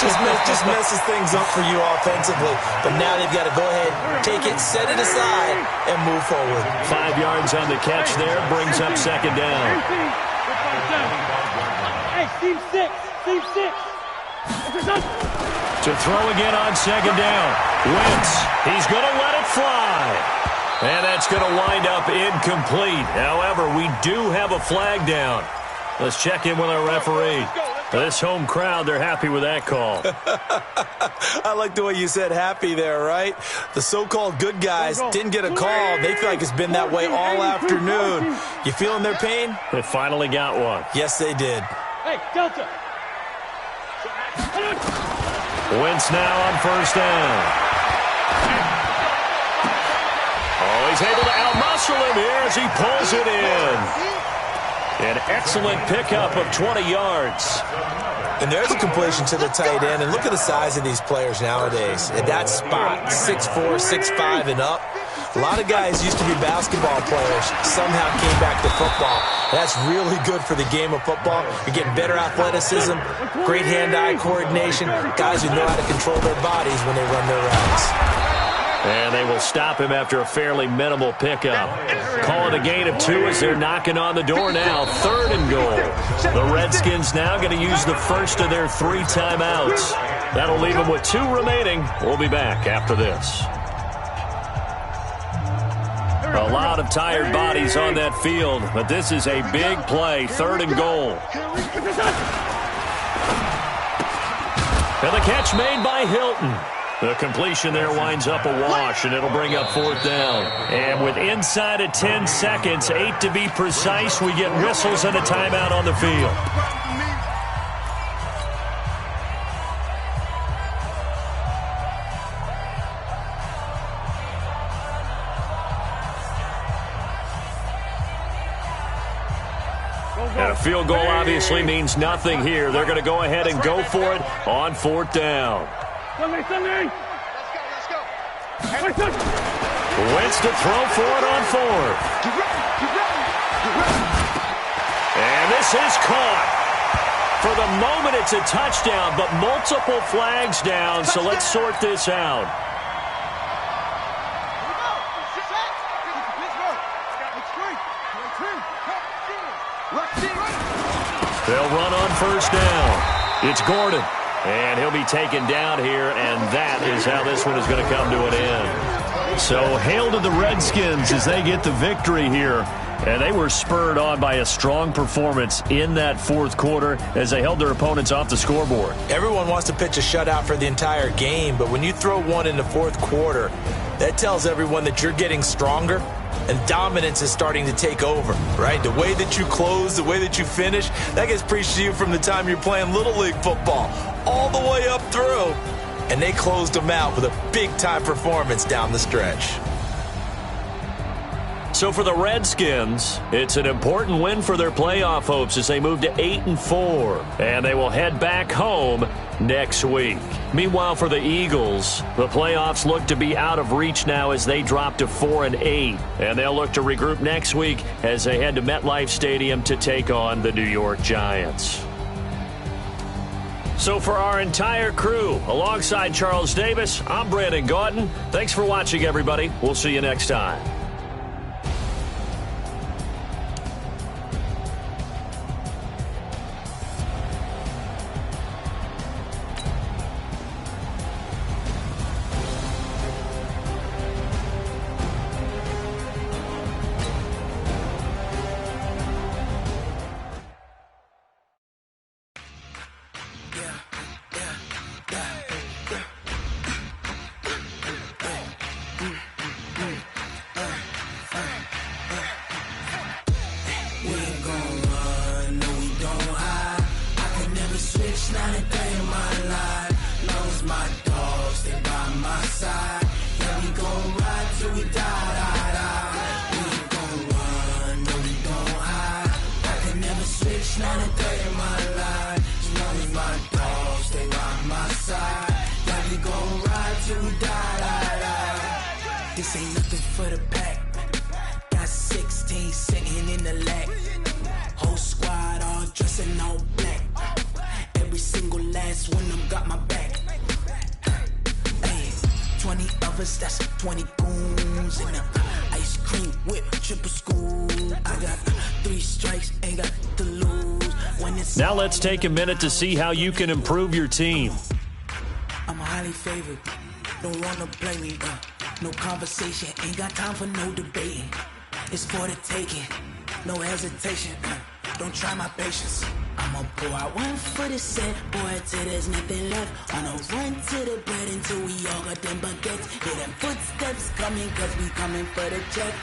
Just messes things up for you offensively. But now they've got to go ahead, take it, set it aside, and move forward. 5 yards on the catch there brings up 2nd down. Hey, team 6. Team 6. To throw again on 2nd down. Wentz. He's going to let it fly. And that's going to wind up incomplete. However, we do have a flag down. Let's check in with our referee. This home crowd, they're happy with that call. I like the way you said happy there, right? The so-called good guys didn't get a call. They feel like it's been that way all afternoon. You feeling their pain? They finally got one. Yes, they did. Hey, Delta. Wentz now on 1st down. he's able to outmuscle him here as he pulls it in. An excellent pickup of 20 yards. And there's a completion to the tight end. And look at the size of these players nowadays. At that spot, 6'4", 6'5", and up. A lot of guys used to be basketball players, somehow came back to football. That's really good for the game of football. You're getting better athleticism, great hand-eye coordination, guys who know how to control their bodies when they run their routes. And they will stop him after a fairly minimal pickup. Call it a gain of 2 as they're knocking on the door now. 3rd and goal. The Redskins now going to use the first of their 3 timeouts. That'll leave them with 2 remaining. We'll be back after this. A lot of tired bodies on that field, but this is a big play. 3rd and goal. And the catch made by Hilton. The completion there winds up a wash, and it'll bring up 4th down. And with inside of 10 seconds, 8 to be precise, we get whistles and a timeout on the field. And a field goal obviously means nothing here. They're going to go ahead and go for it on 4th down. Let's go. Wentz to throw for it on 4th. And this is caught. For the moment, it's a touchdown, but multiple flags down, so let's sort this out. They'll run on 1st down. It's Gordon. And he'll be taken down here, and that is how this one is going to come to an end. So hail to the Redskins as they get the victory here. And they were spurred on by a strong performance in that 4th quarter as they held their opponents off the scoreboard. Everyone wants to pitch a shutout for the entire game, but when you throw one in the 4th quarter, that tells everyone that you're getting stronger and dominance is starting to take over, right? The way that you close, the way that you finish, that gets preached to you from the time you're playing Little League football all the way up through. And they closed them out with a big-time performance down the stretch. So for the Redskins, it's an important win for their playoff hopes as they move to 8-4, and they will head back home next week. Meanwhile, for the Eagles, the playoffs look to be out of reach now as they drop to 4-8, and they'll look to regroup next week as they head to MetLife Stadium to take on the New York Giants. So for our entire crew, alongside Charles Davis, I'm Brandon Gaudin. Thanks for watching, everybody. We'll see you next time. This ain't nothing for the pack. Got 16 sitting in the lag. Whole squad all dressed in all black. Every single last one of them got my back. Hey, 20 of us, that's 20 goons. And ice cream whip, triple school. I got 3 strikes, ain't got to lose. When it's now let's take a minute to see how you can improve your team. I'm highly favored. Don't wanna play me, no conversation, ain't got time for no debating. It's for the taking, no hesitation, don't try my patience. I'ma pour out one for the set, boy, till there's nothing left. On a run to the bread until we all got them baguettes. Hear them footsteps coming, cause we coming for the check.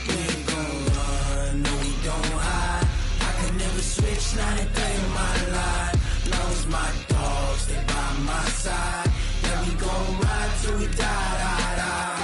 We ain't gon' run, no we don't hide. I can never switch, not a day in my life. Love's my dogs, they by my side. Yeah, we gon' ride till we die, die, die.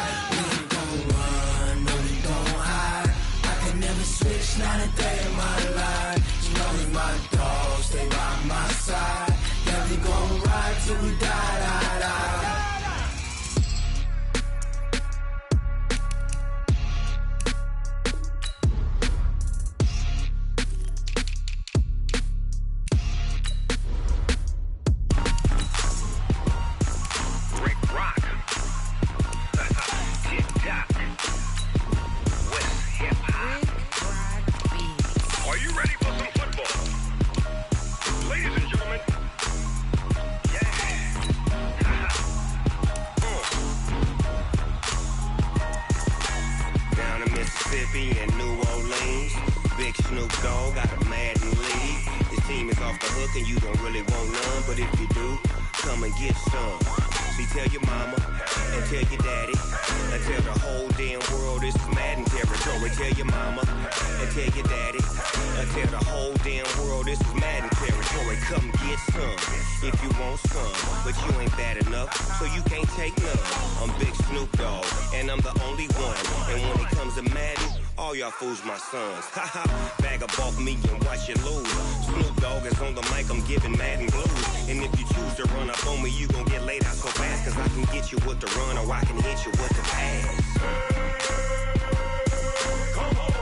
Mississippi and New Orleans. Big Snoop Dogg got a Madden lead. His team is off the hook and you don't really want none, but if you do, come and get some. See, tell your mama and tell your daddy and tell the whole damn world this is Madden territory. Tell your mama and tell your daddy and tell the whole damn world this is Madden territory. Come get some if you want some, but you ain't bad enough, so you can't take none. I'm Big Snoop Dogg and I'm the only one, and when it comes to Madden, all y'all fools my sons. Haha, bag up off me and watch you lose. Snoop Dogg is on the mic, I'm giving Madden blues. And if you choose to run up on me, you gon' get laid out so fast, cause I can get you with the run or I can hit you with the pass. Come on.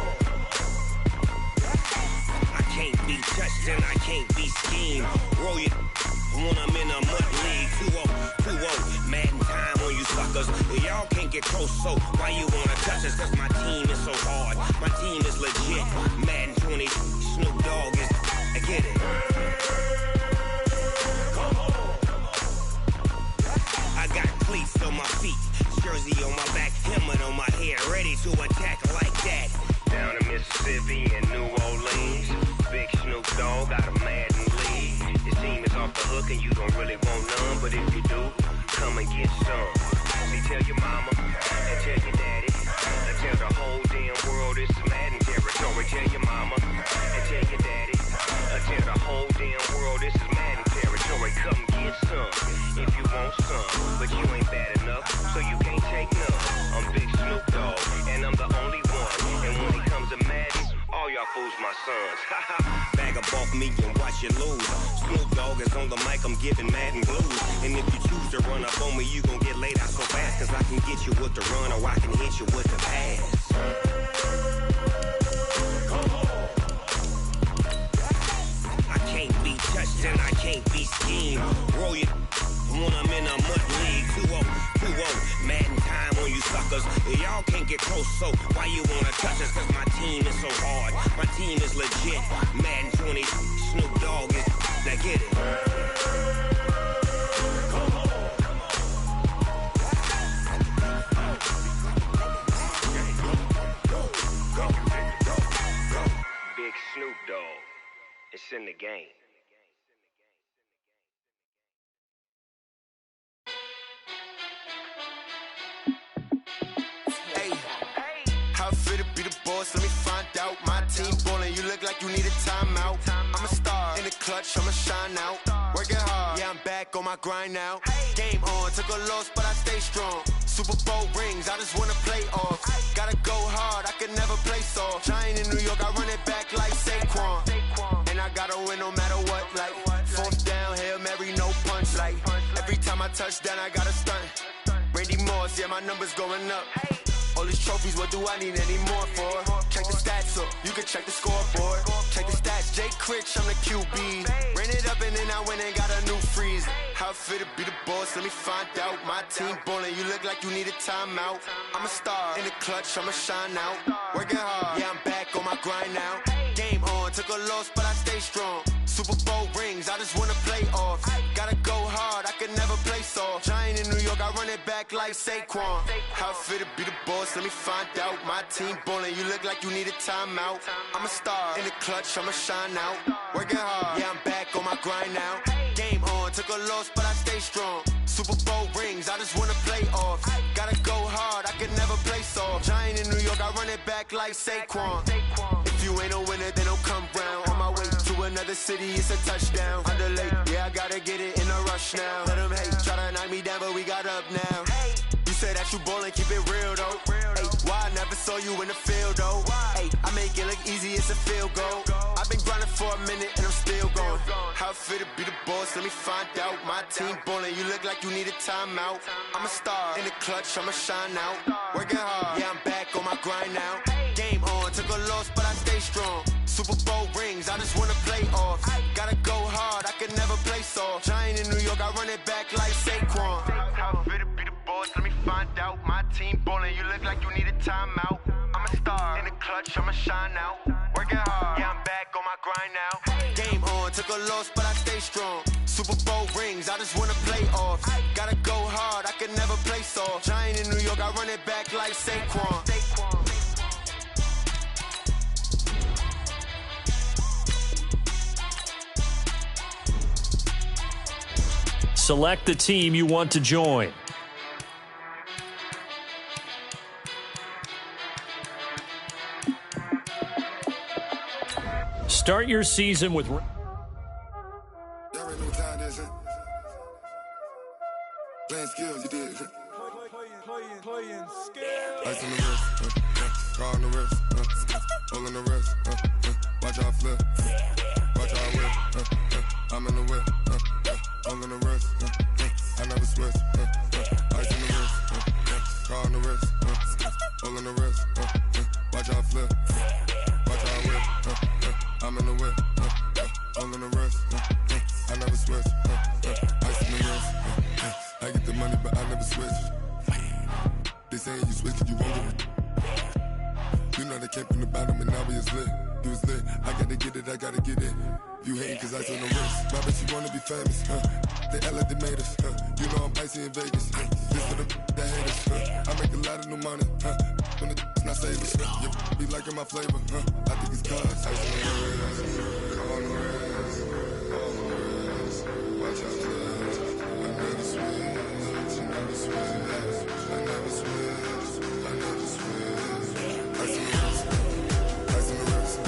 I can't be touched and I can't be schemed. Roll you when I'm in a mud league. 2-0, Madden time on you suckers. Y'all can't get close, so why you wanna touch us? Cause my team is so hard, my team is legit. Madden 20, Snoop Dogg is, I get it. Come on. I got cleats on my feet, jersey on my back, helmet on my head, ready to attack like that. Down in Mississippi and New Orleans, Big Snoop Dogg got a Madden lead. His team is off the hook and you don't really want none, but if you do, come and get some. See, tell your mama and tell your daddy and tell the whole damn world this is Madden territory. Tell your mama and tell your daddy and tell the whole damn world this is Madden territory. Come get some if you want some, but you ain't bad enough, so you can't take none. I'm Big Snoop Dogg and I'm the only one, and when it comes to Madden, all y'all fools my sons. Bag up off me and watch you lose. Snoop Dogg is on the mic, I'm giving Madden blues. And if you choose to run up on me, you gon' get laid out so fast, cause I can get you with the run or I can hit you with the pass. Come on. I can't be touched and I can't be schemed. Roll you when I'm in a mud league. 2-0, Madden time on you suckers. Y'all can't get close, so why you wanna touch us? Cause my team is so hard, my team is legit. Madden 20, Snoop Dogg is, now get it. Come on. Big Snoop Dogg, it's in the game. Let me find out. My team ballin', you look like you need a timeout. I'm a star in the clutch, I'ma shine out. Working hard, yeah, I'm back on my grind now. Game on, took a loss, but I stay strong. Super Bowl rings, I just wanna play off. Gotta go hard, I could never play soft. Giant in New York, I run it back like Saquon. And I gotta win no matter what, like fourth down, Hail Mary, no punch. Like every time I touch down, I gotta stunt. Randy Moss, yeah, my numbers going up. All these trophies, what do I need any more for? Check the stats up, you can check the scoreboard. Check the stats, Jake Critch, I'm the QB. Ran it up and then I went and got a new freeze. How it fit to be the boss, let me find out. My team ballin', you look like you need a timeout. I'm a star in the clutch, I'ma shine out. Working hard, yeah, I'm back on my grind now. Game on, took a loss, but I stay strong. Super Bowl rings, I just wanna play off. Gotta go hard, I could never play soft. Giant in New York, I run it back like Saquon. How it fit to be the boss, let me find out. My team ballin', you look like you need a timeout. I'm a star in the clutch, I'ma shine out. Working hard, yeah, I'm back on my grind now. Game on, took a loss, but I stay strong. Super Bowl rings, I just wanna play off. Gotta go hard, I could never play soft. Giant in New York, I run it back like Saquon. If you ain't a winner, then don't come round. On my way to another city, it's a touchdown. Underlay, yeah, I gotta get it in a rush now. Let them hate, try to knock me down, but we got up now. You say that you ballin', keep it real though. Hey, why I never saw you in the field though? Hey, I make it look easy, it's a field goal. I've been grinding for a minute and I'm still going. How it fit to be the boss, let me find out. My team ballin', you look like you need a timeout. I'm a star in the clutch, I'ma shine out. Working hard, yeah, I'm back on my grind now. Game on, took a loss, but I stay strong. Super Bowl rings, I just wanna play off. Gotta go hard, I could never play soft. Giant in New York, I run it back like Saquon. How it fit to be the boss, let me find out. My team ballin', you look like you need a timeout. I'm a star in the clutch, I'ma shine out. Working hard, yeah, I'm back on my grind now. Game on, took a loss, but I stay strong. Super Bowl rings, I just wanna play off. Gotta go hard, I could never play soft. Giant in New York, I run it back like Saquon. Select the team you want to join. Start your season with... Y'all already know what time it is, huh? Playing skills, you did. Playing skills. Ice on the wrist, car on the wrist, hole in the wrist, watch out flip, watch out whip, I'm in the whip, hole in the wrist, I never switch, ice on the wrist, car on the wrist, hole in the wrist, watch out flip, watch out whip, I'm in the whip, hole in the wrist, I never switch, ice on the wrist, I get the money but I never switch. They say you switch cause you won't get it. You know they came from the bottom and now we is lit. You was lit, I gotta get it, I gotta get it. You hating cause ice on the wrist. My bitch, you wanna be famous, They act like they made us, You know I'm icy in Vegas, This for the that hate us, I make a lot of new money, When the not save us, You be liking my flavor, I think it's cause ice on the wrist, on the wrist, on the wrist. Watch out, cuz I never switch, I never switch. I never switch, I never switch. Ice in the wrist, ice in the wrist,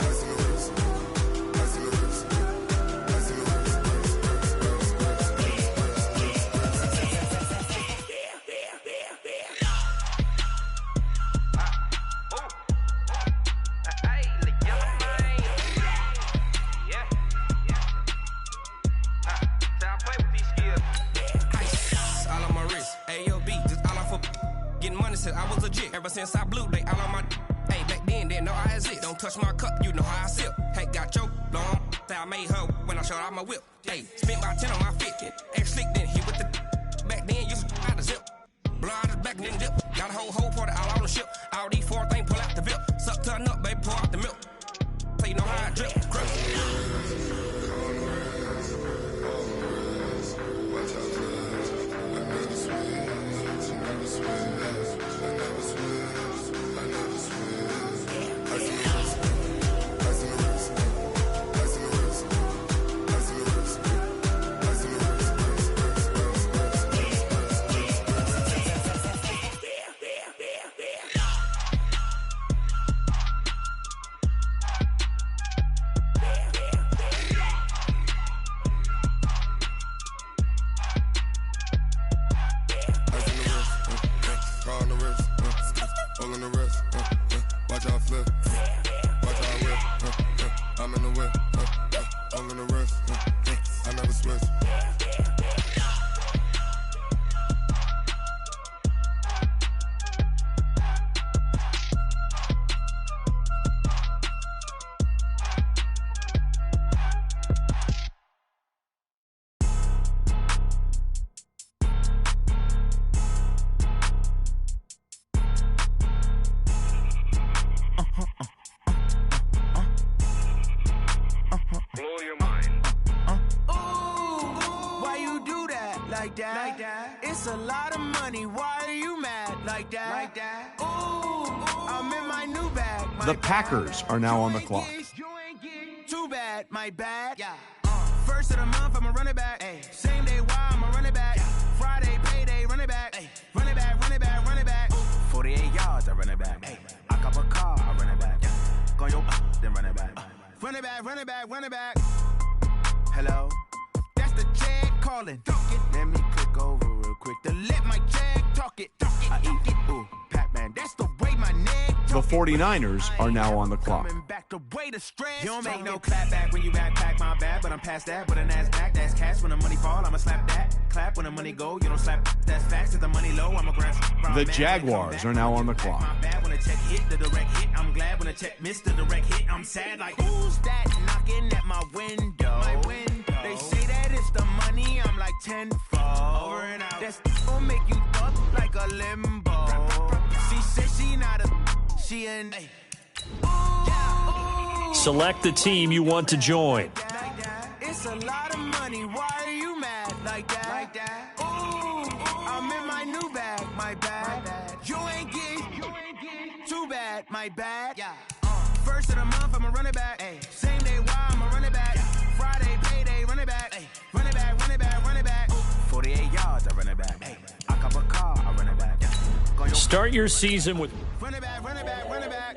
ice in the wrist, ice in the wrist, ice in the wrist, I was legit ever since I blew they all on my hey back then didn't know I exist. Don't touch my cup, you know how I sip. Hey, got your long that I made her when I showed out my whip. Hey, spent my 10 on my fit. Ex slick then hit with the back then used to out the zip. Blow out the back and then dip. Got a whole party all on the ship. All these 4 things pull out the VIP. Suck turn up, baby, pour out the milk. So you know how I drip. Crush. It's a lot of money. Why are you mad like that? Ooh, I'm in my new bag. The Packers are now on the clock. You ain't get too bad, my bad. Yeah. First of the month, I'm a running back. Ay. Same day, why I'm a running back. Yeah. Friday, payday, running back. Ay. Running back, running back, running back. 48 yards, I run it back. Ay. I cop a car, I run it back. Yeah. Go your then run it back. Run it back, run it back, run it back. Hello? That's the Jag calling. Let me click over real quick to let my Jag talk it. I eat it. Ooh, Pac-Man, that's the way my neck. The 49ers are now on the clock. Back the way the stress. You don't make no clap back when you backpack my bad, but I'm past that with a NASDAQ. That's cash when the money fall, I'ma slap that. Clap when the money go, you don't slap. That's facts. If the money low, I'ma grab. The Jaguars are now on the clock. My bad when the check hit the direct hit. I'm glad when the check missed the direct hit. I'm sad like who's that knocking at my window? My window. They say that it's the money. I'm like tenfold. Over and out. That's gonna make you up like a limbo. She said she not a. She an. Select the team you want to join. It's a lot of money. Why are you mad like that? Ooh, I'm in my new bag. My bad. You ain't get too bad. My bad. Yeah. First of the month, I'm a running back. Ay. Same day, why I'm a running back. Yeah. Friday, payday, running back. Ay. Running back, running back, running back. Start your season with... Run it back, run it back, run it back.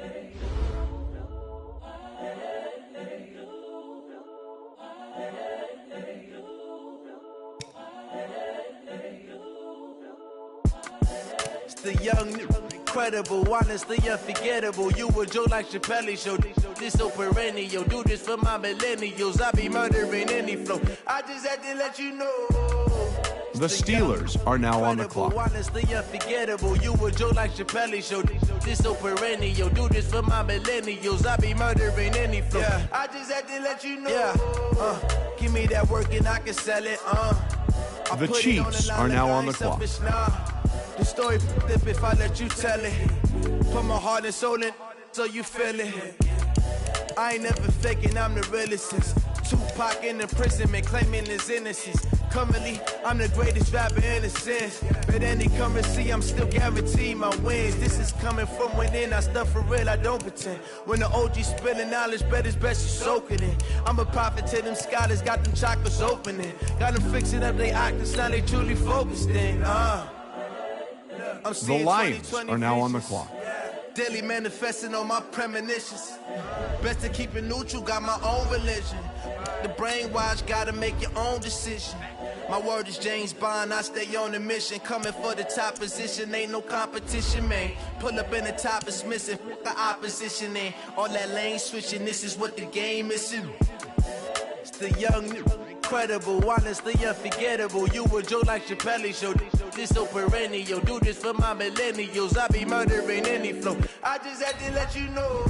It's the young, incredible, honestly unforgettable. You a joke like Chappelle Show. This so perennial. Do this for my millennials. I be murdering any flow. I just had to let you know. The Steelers are now on the clock. Honestly unforgettable. You a joke like Chappelle Show. This so perennial. Do this for my millennials. I be murdering any flow. Yeah. I just had to let you know. Yeah. Give me that work and I can sell it. The Chiefs are now on the clock. The story if I let you tell it. Put my heart and soul in so you feel it. I ain't never faking, I'm the realest since Tupac in imprisonment, claiming his innocence. Currently, I'm the greatest rapper in a sense. But any currency, I'm still guaranteed my wins. This is coming from within, I stuff for real, I don't pretend. When the OG spilling knowledge, bet it's best you soak it in. I'm a prophet to them scholars, got them chakras opening. Got them fixing up they octaves, now they truly focused in. The Lions are now on the clock. Daily manifesting on my premonitions. Best to keep it neutral, got my own religion. The brainwash, gotta make your own decision. My word is James Bond, I stay on a mission. Coming for the top position, ain't no competition, man. Pull up in the top is missing, the opposition in. All that lane switching, this is what the game is. It's the young, incredible, honestly unforgettable. You a joke like Chappelle Show. This so perennial. Do this for my millennials. I be murdering any flow. I just had to let you know.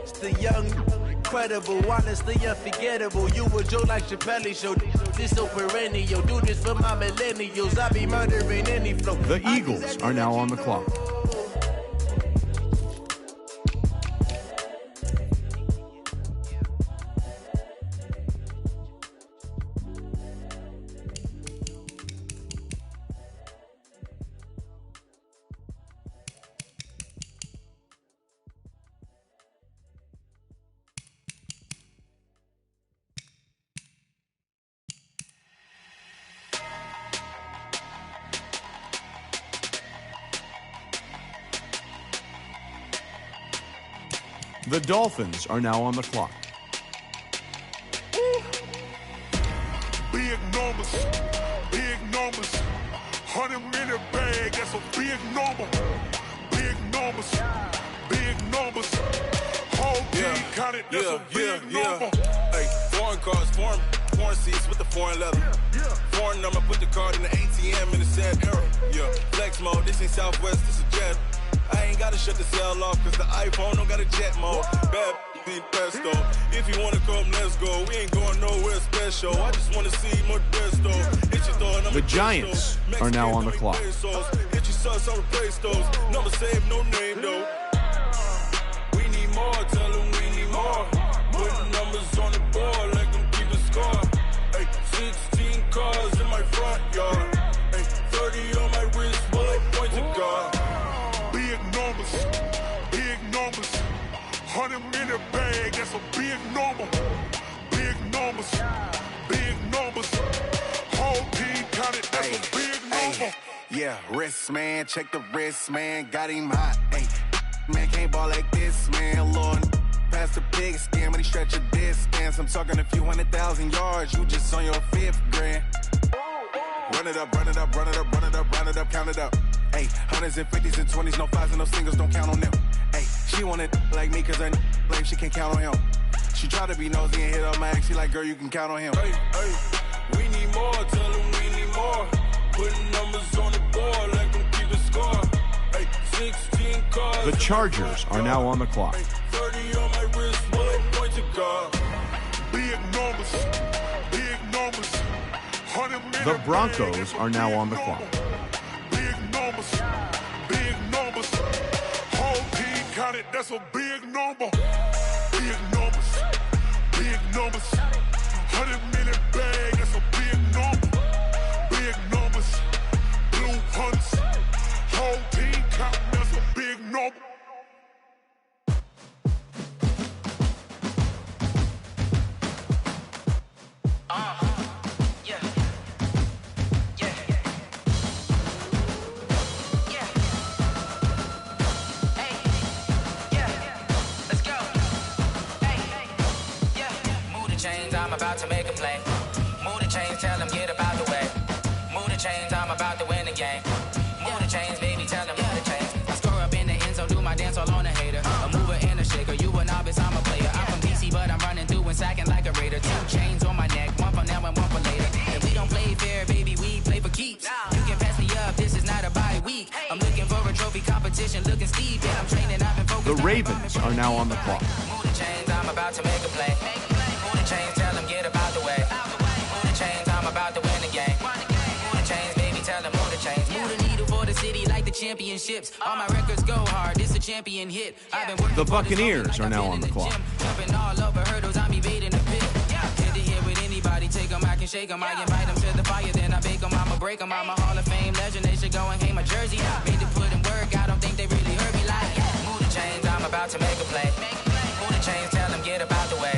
It's the young, incredible, honestly unforgettable. You a joke like Chappelle Show. This so perennial. Do this for my millennials. I be murdering any flow. The Eagles are now on the clock. The Dolphins are now on the clock. Big numbers, 100 minute bag, that's a big number. Big numbers, whole team counted, that's a big number. Hey, foreign cars, foreign seats with the foreign leather. Foreign number, put the card in the ATM in the sad era. Yeah, flex mode, this ain't Southwest, this is Jet. I ain't gotta shut the cell off, cause the iPhone don't got a jet mode. Bad be pesto. If you wanna come, let's go. We ain't going nowhere special. I just wanna see more Desto. The Giants are now on the clock. Hit your sus on replace those. Number save, no name though. We need more, tell them we need more. Putting numbers on the board, like them keep the score. Hey, 16 cars in my front yard. Hey, 30 on my wrist, bullet point to God. Big numbers, 100 minute bag, that's a big number. Big numbers, whole team counted, that's a big number. Yeah, wrist man, check the wrist man, got him hot. Ay, man can't ball like this, man. Lord, past the pig skin, when he stretch a distance. I'm talking a few 100,000 yards, you just on your 5th grand. Run it up, count it up. Ay, hundreds and 50s and 20s, no 5s and no singles, don't count on them. Ay, she want it like me, cause her blame, she can't count on him. She try to be nosy and hit up my ex, she like, girl, you can count on him. Hey, we need more, tell them we need more. Putting numbers on the board, like them keep the score. Hey, 16 cars. The Chargers are now on the clock. 30 on my wrist, bullet point to God. Big numbers, 100 minute The Broncos are now on the clock. Big numbers, whole team counted, that's a big number. Big numbers, 100 minute bag, that's a big number. Big numbers, blue hunts, whole team counting, that's a big number. I'm about to make a play. Move the chains, tell them get about the way. Move the chains, I'm about to win the game. Move the chains, baby, tell them move the chains. I score up in the end zone, do my dance all on a hater. A mover and a shaker, you a novice, I'm a player. I'm from DC, but I'm running through and sacking like a raider. 2 chains on my neck, one for now and one for later. And we don't play fair, baby, we play for keeps. You can pass me up, this is not a bye week. I'm looking for a trophy competition, looking steep. And I'm training, I've been focused. The Ravens are now on the clock. Move the chains, I'm about to make a play. Move the chains, tell them get about the way. Move the chains, I'm about to win the game. Move the chains, baby, tell them move the chains. Move the needle for the city like the championships. All my records go hard, this a champion hit. I've been working. The Buccaneers are now on the clock. Jumping all over hurdles, I'm evading the pit. Hit the hit with anybody, take them, I can shake them. I invite them to the fire, then I bake them, I'ma break them. I'm a Hall of Fame legend, they should go and hang my jersey. Made to put in work, I don't think they really heard me like. Move the chains, I'm about to make a play. Move the chains, tell them get about the way.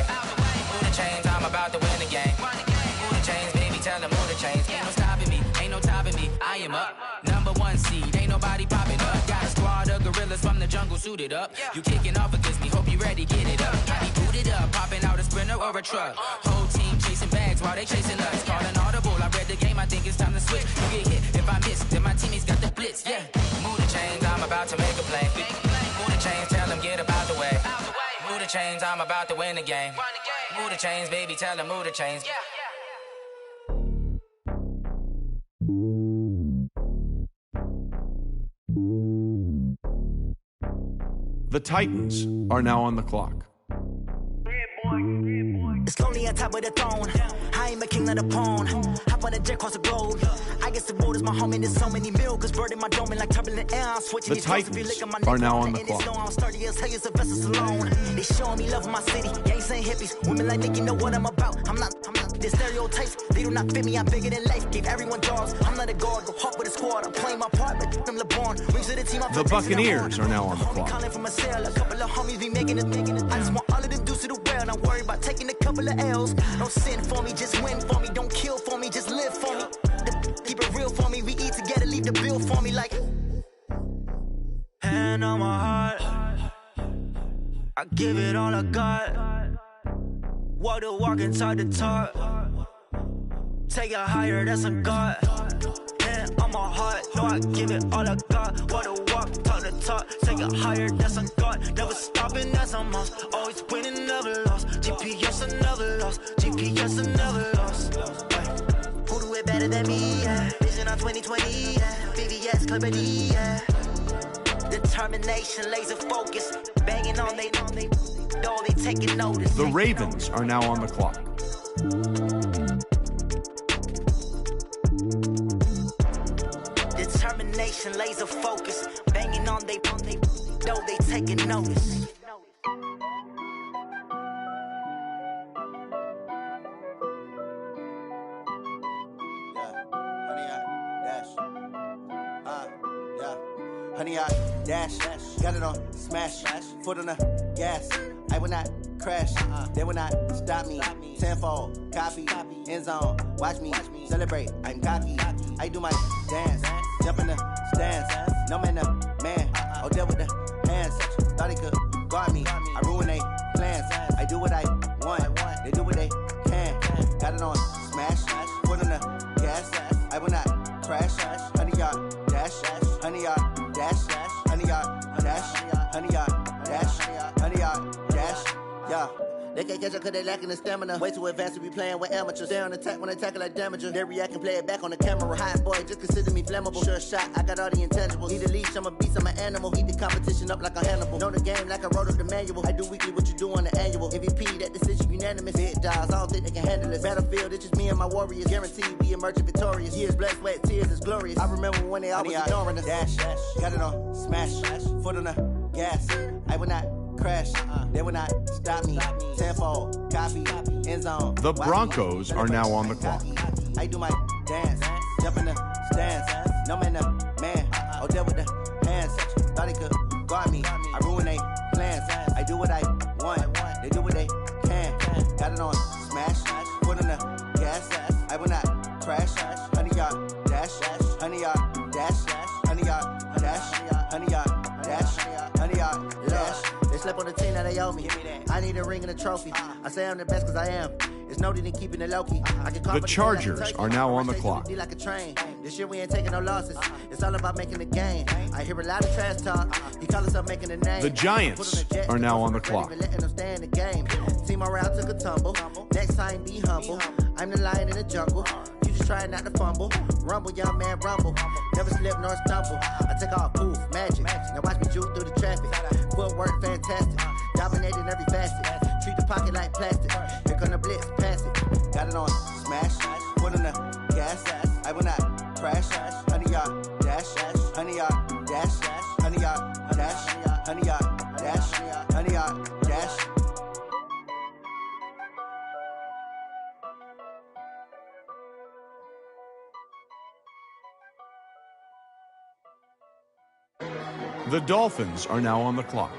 Move the chains, I'm about to win the game. Move the chains, baby, tell them move the chains. Ain't no stopping me, ain't no topping me. I am up, #1 seed, ain't nobody popping up. Got a squad of gorillas from the jungle suited up. You kicking off against me, hope you ready, get it up. I be booted up, popping out a Sprinter or a truck. Whole team chasing bags while they chasing us. Calling audible, I read the game, I think it's time to switch. You get hit, if I miss, then my teammates got the blitz, yeah. Move the chains, I'm about to make a play. Move the chains, tell them get about the way. Move the chains, I'm about to win the game. Move the chains, baby, tell them move the chains. The Titans are now on the clock. It's lonely on top of the throne. I am a king of the pawn. Hop on a jet across the globe. I guess the road is my home and there's so many milk. Bird in my dome and like turbulent air. I'm switching The these Titans are now on the clock. I'm sturdy as hell as a vessel alone. They showing me love in my city. Gangs and hippies. Women like Nicky know what I'm about. I'm not. The stereotypes, they do not fit me. I'm bigger than life. Gave everyone jobs. I'm not a guard. Go hard with a squad. I'm playing my part, but I'm LeBron. Rings of the team. The Buccaneers are now on the clock. Calling from a cell. A couple of homies be making it. I just want all of them dudes to the well. Not worry about taking a couple of L's. Don't sin for me, just win for me. Don't kill for me, just live for me. Keep it real for me. We eat together, leave the bill for me like. Hand on my heart, I give it all I got. Walk the walk and talk the talk. Take it higher, that's a God. Hand on my heart, no, I give it all I got. Walk the walk, talk the talk. Take it higher, that's a God. Never stopping, that's a must. Always winning, never lost. GPS, I never lost. GPS, I never lost. Who do it better than me? Yeah. Vision on 2020. Yeah. VVS, Clarity. Yeah. Determination, laser focus. Banging on they door, they taking notice. The Ravens are now on the clock. Determination, laser focus. Banging on they door, they taking notice. Honey, I dash, got it on smash, foot on the gas. I will not crash, they will not stop me. Tenfold, copy, end zone, watch me celebrate. I'm cocky, I do my dance, jump in the stands. No man, the man, oh, deal with the hands. Thought he could guard me, I ruin they plans. I do what I want, they do what they can. Got it on smash, foot on the gas. I will not crash, honey, y'all dash, honey, y'all dash, honey, y'all dash, honey, y'all dash, honey, y'all dash, yeah. They can't catch up cause they lacking the stamina. Way too advanced to be playing with amateurs. Stay on attack when they tackle like damager. They react and play it back on the camera. Hot boy, just consider me flammable. Sure shot, I got all the intangibles. Need a leash, I'm a beast, I'm an animal. Heat the competition up like a Hannibal. Know the game like I wrote up the manual. I do weekly what you do on the annual. MVP, that decision unanimous. Big dials, I don't think they can handle it. Battlefield, it's just me and my warriors. Guaranteed we emerging victorious. Years, blood, sweat, tears, it's glorious. I remember when they always ignoring us. Dash, got it on smash, foot on the gas. I will not crash, they will not stop me. Tenfold, copy, end zone. The Broncos are now on the clock. I do my dance, jump in the stands. No man, the man, oh, deal with the hands. Thought he could guard me, I ruin they plans. I do what I want, they do what they can. Got it on smash, foot on the gas. I will not crash, honey, y'all dash, honey, y'all dash, honey, y'all dash, honey, y'all dash, 100 yard dash. They slept on the team, now they owe me. I need a ring and a trophy. I say I'm the best because I am. It's no need in keeping it low key. The Chargers are now on the clock. Like a train. This year we ain't taking no losses. It's all about making the game. I hear a lot of trash talk. He call himself making a name. The Giants are now on the clock. Letting them stay in the game. Team morale took a tumble. Next time be humble. I'm the lion in the jungle. You just trying not to fumble. Rumble, young man, rumble. Never slip nor stumble. I take off, poof, magic. Now watch me juke through the traffic. Footwork fantastic. Dominating every facet. Treat the pocket like plastic. Here come the blitz, pass it. Got it on, smash. Foot on the gas. I will not crash. 100 yard dash. 100 yard dash. 100 yard dash. 100 yard dash. 100 yard dash. The Dolphins are now on the clock.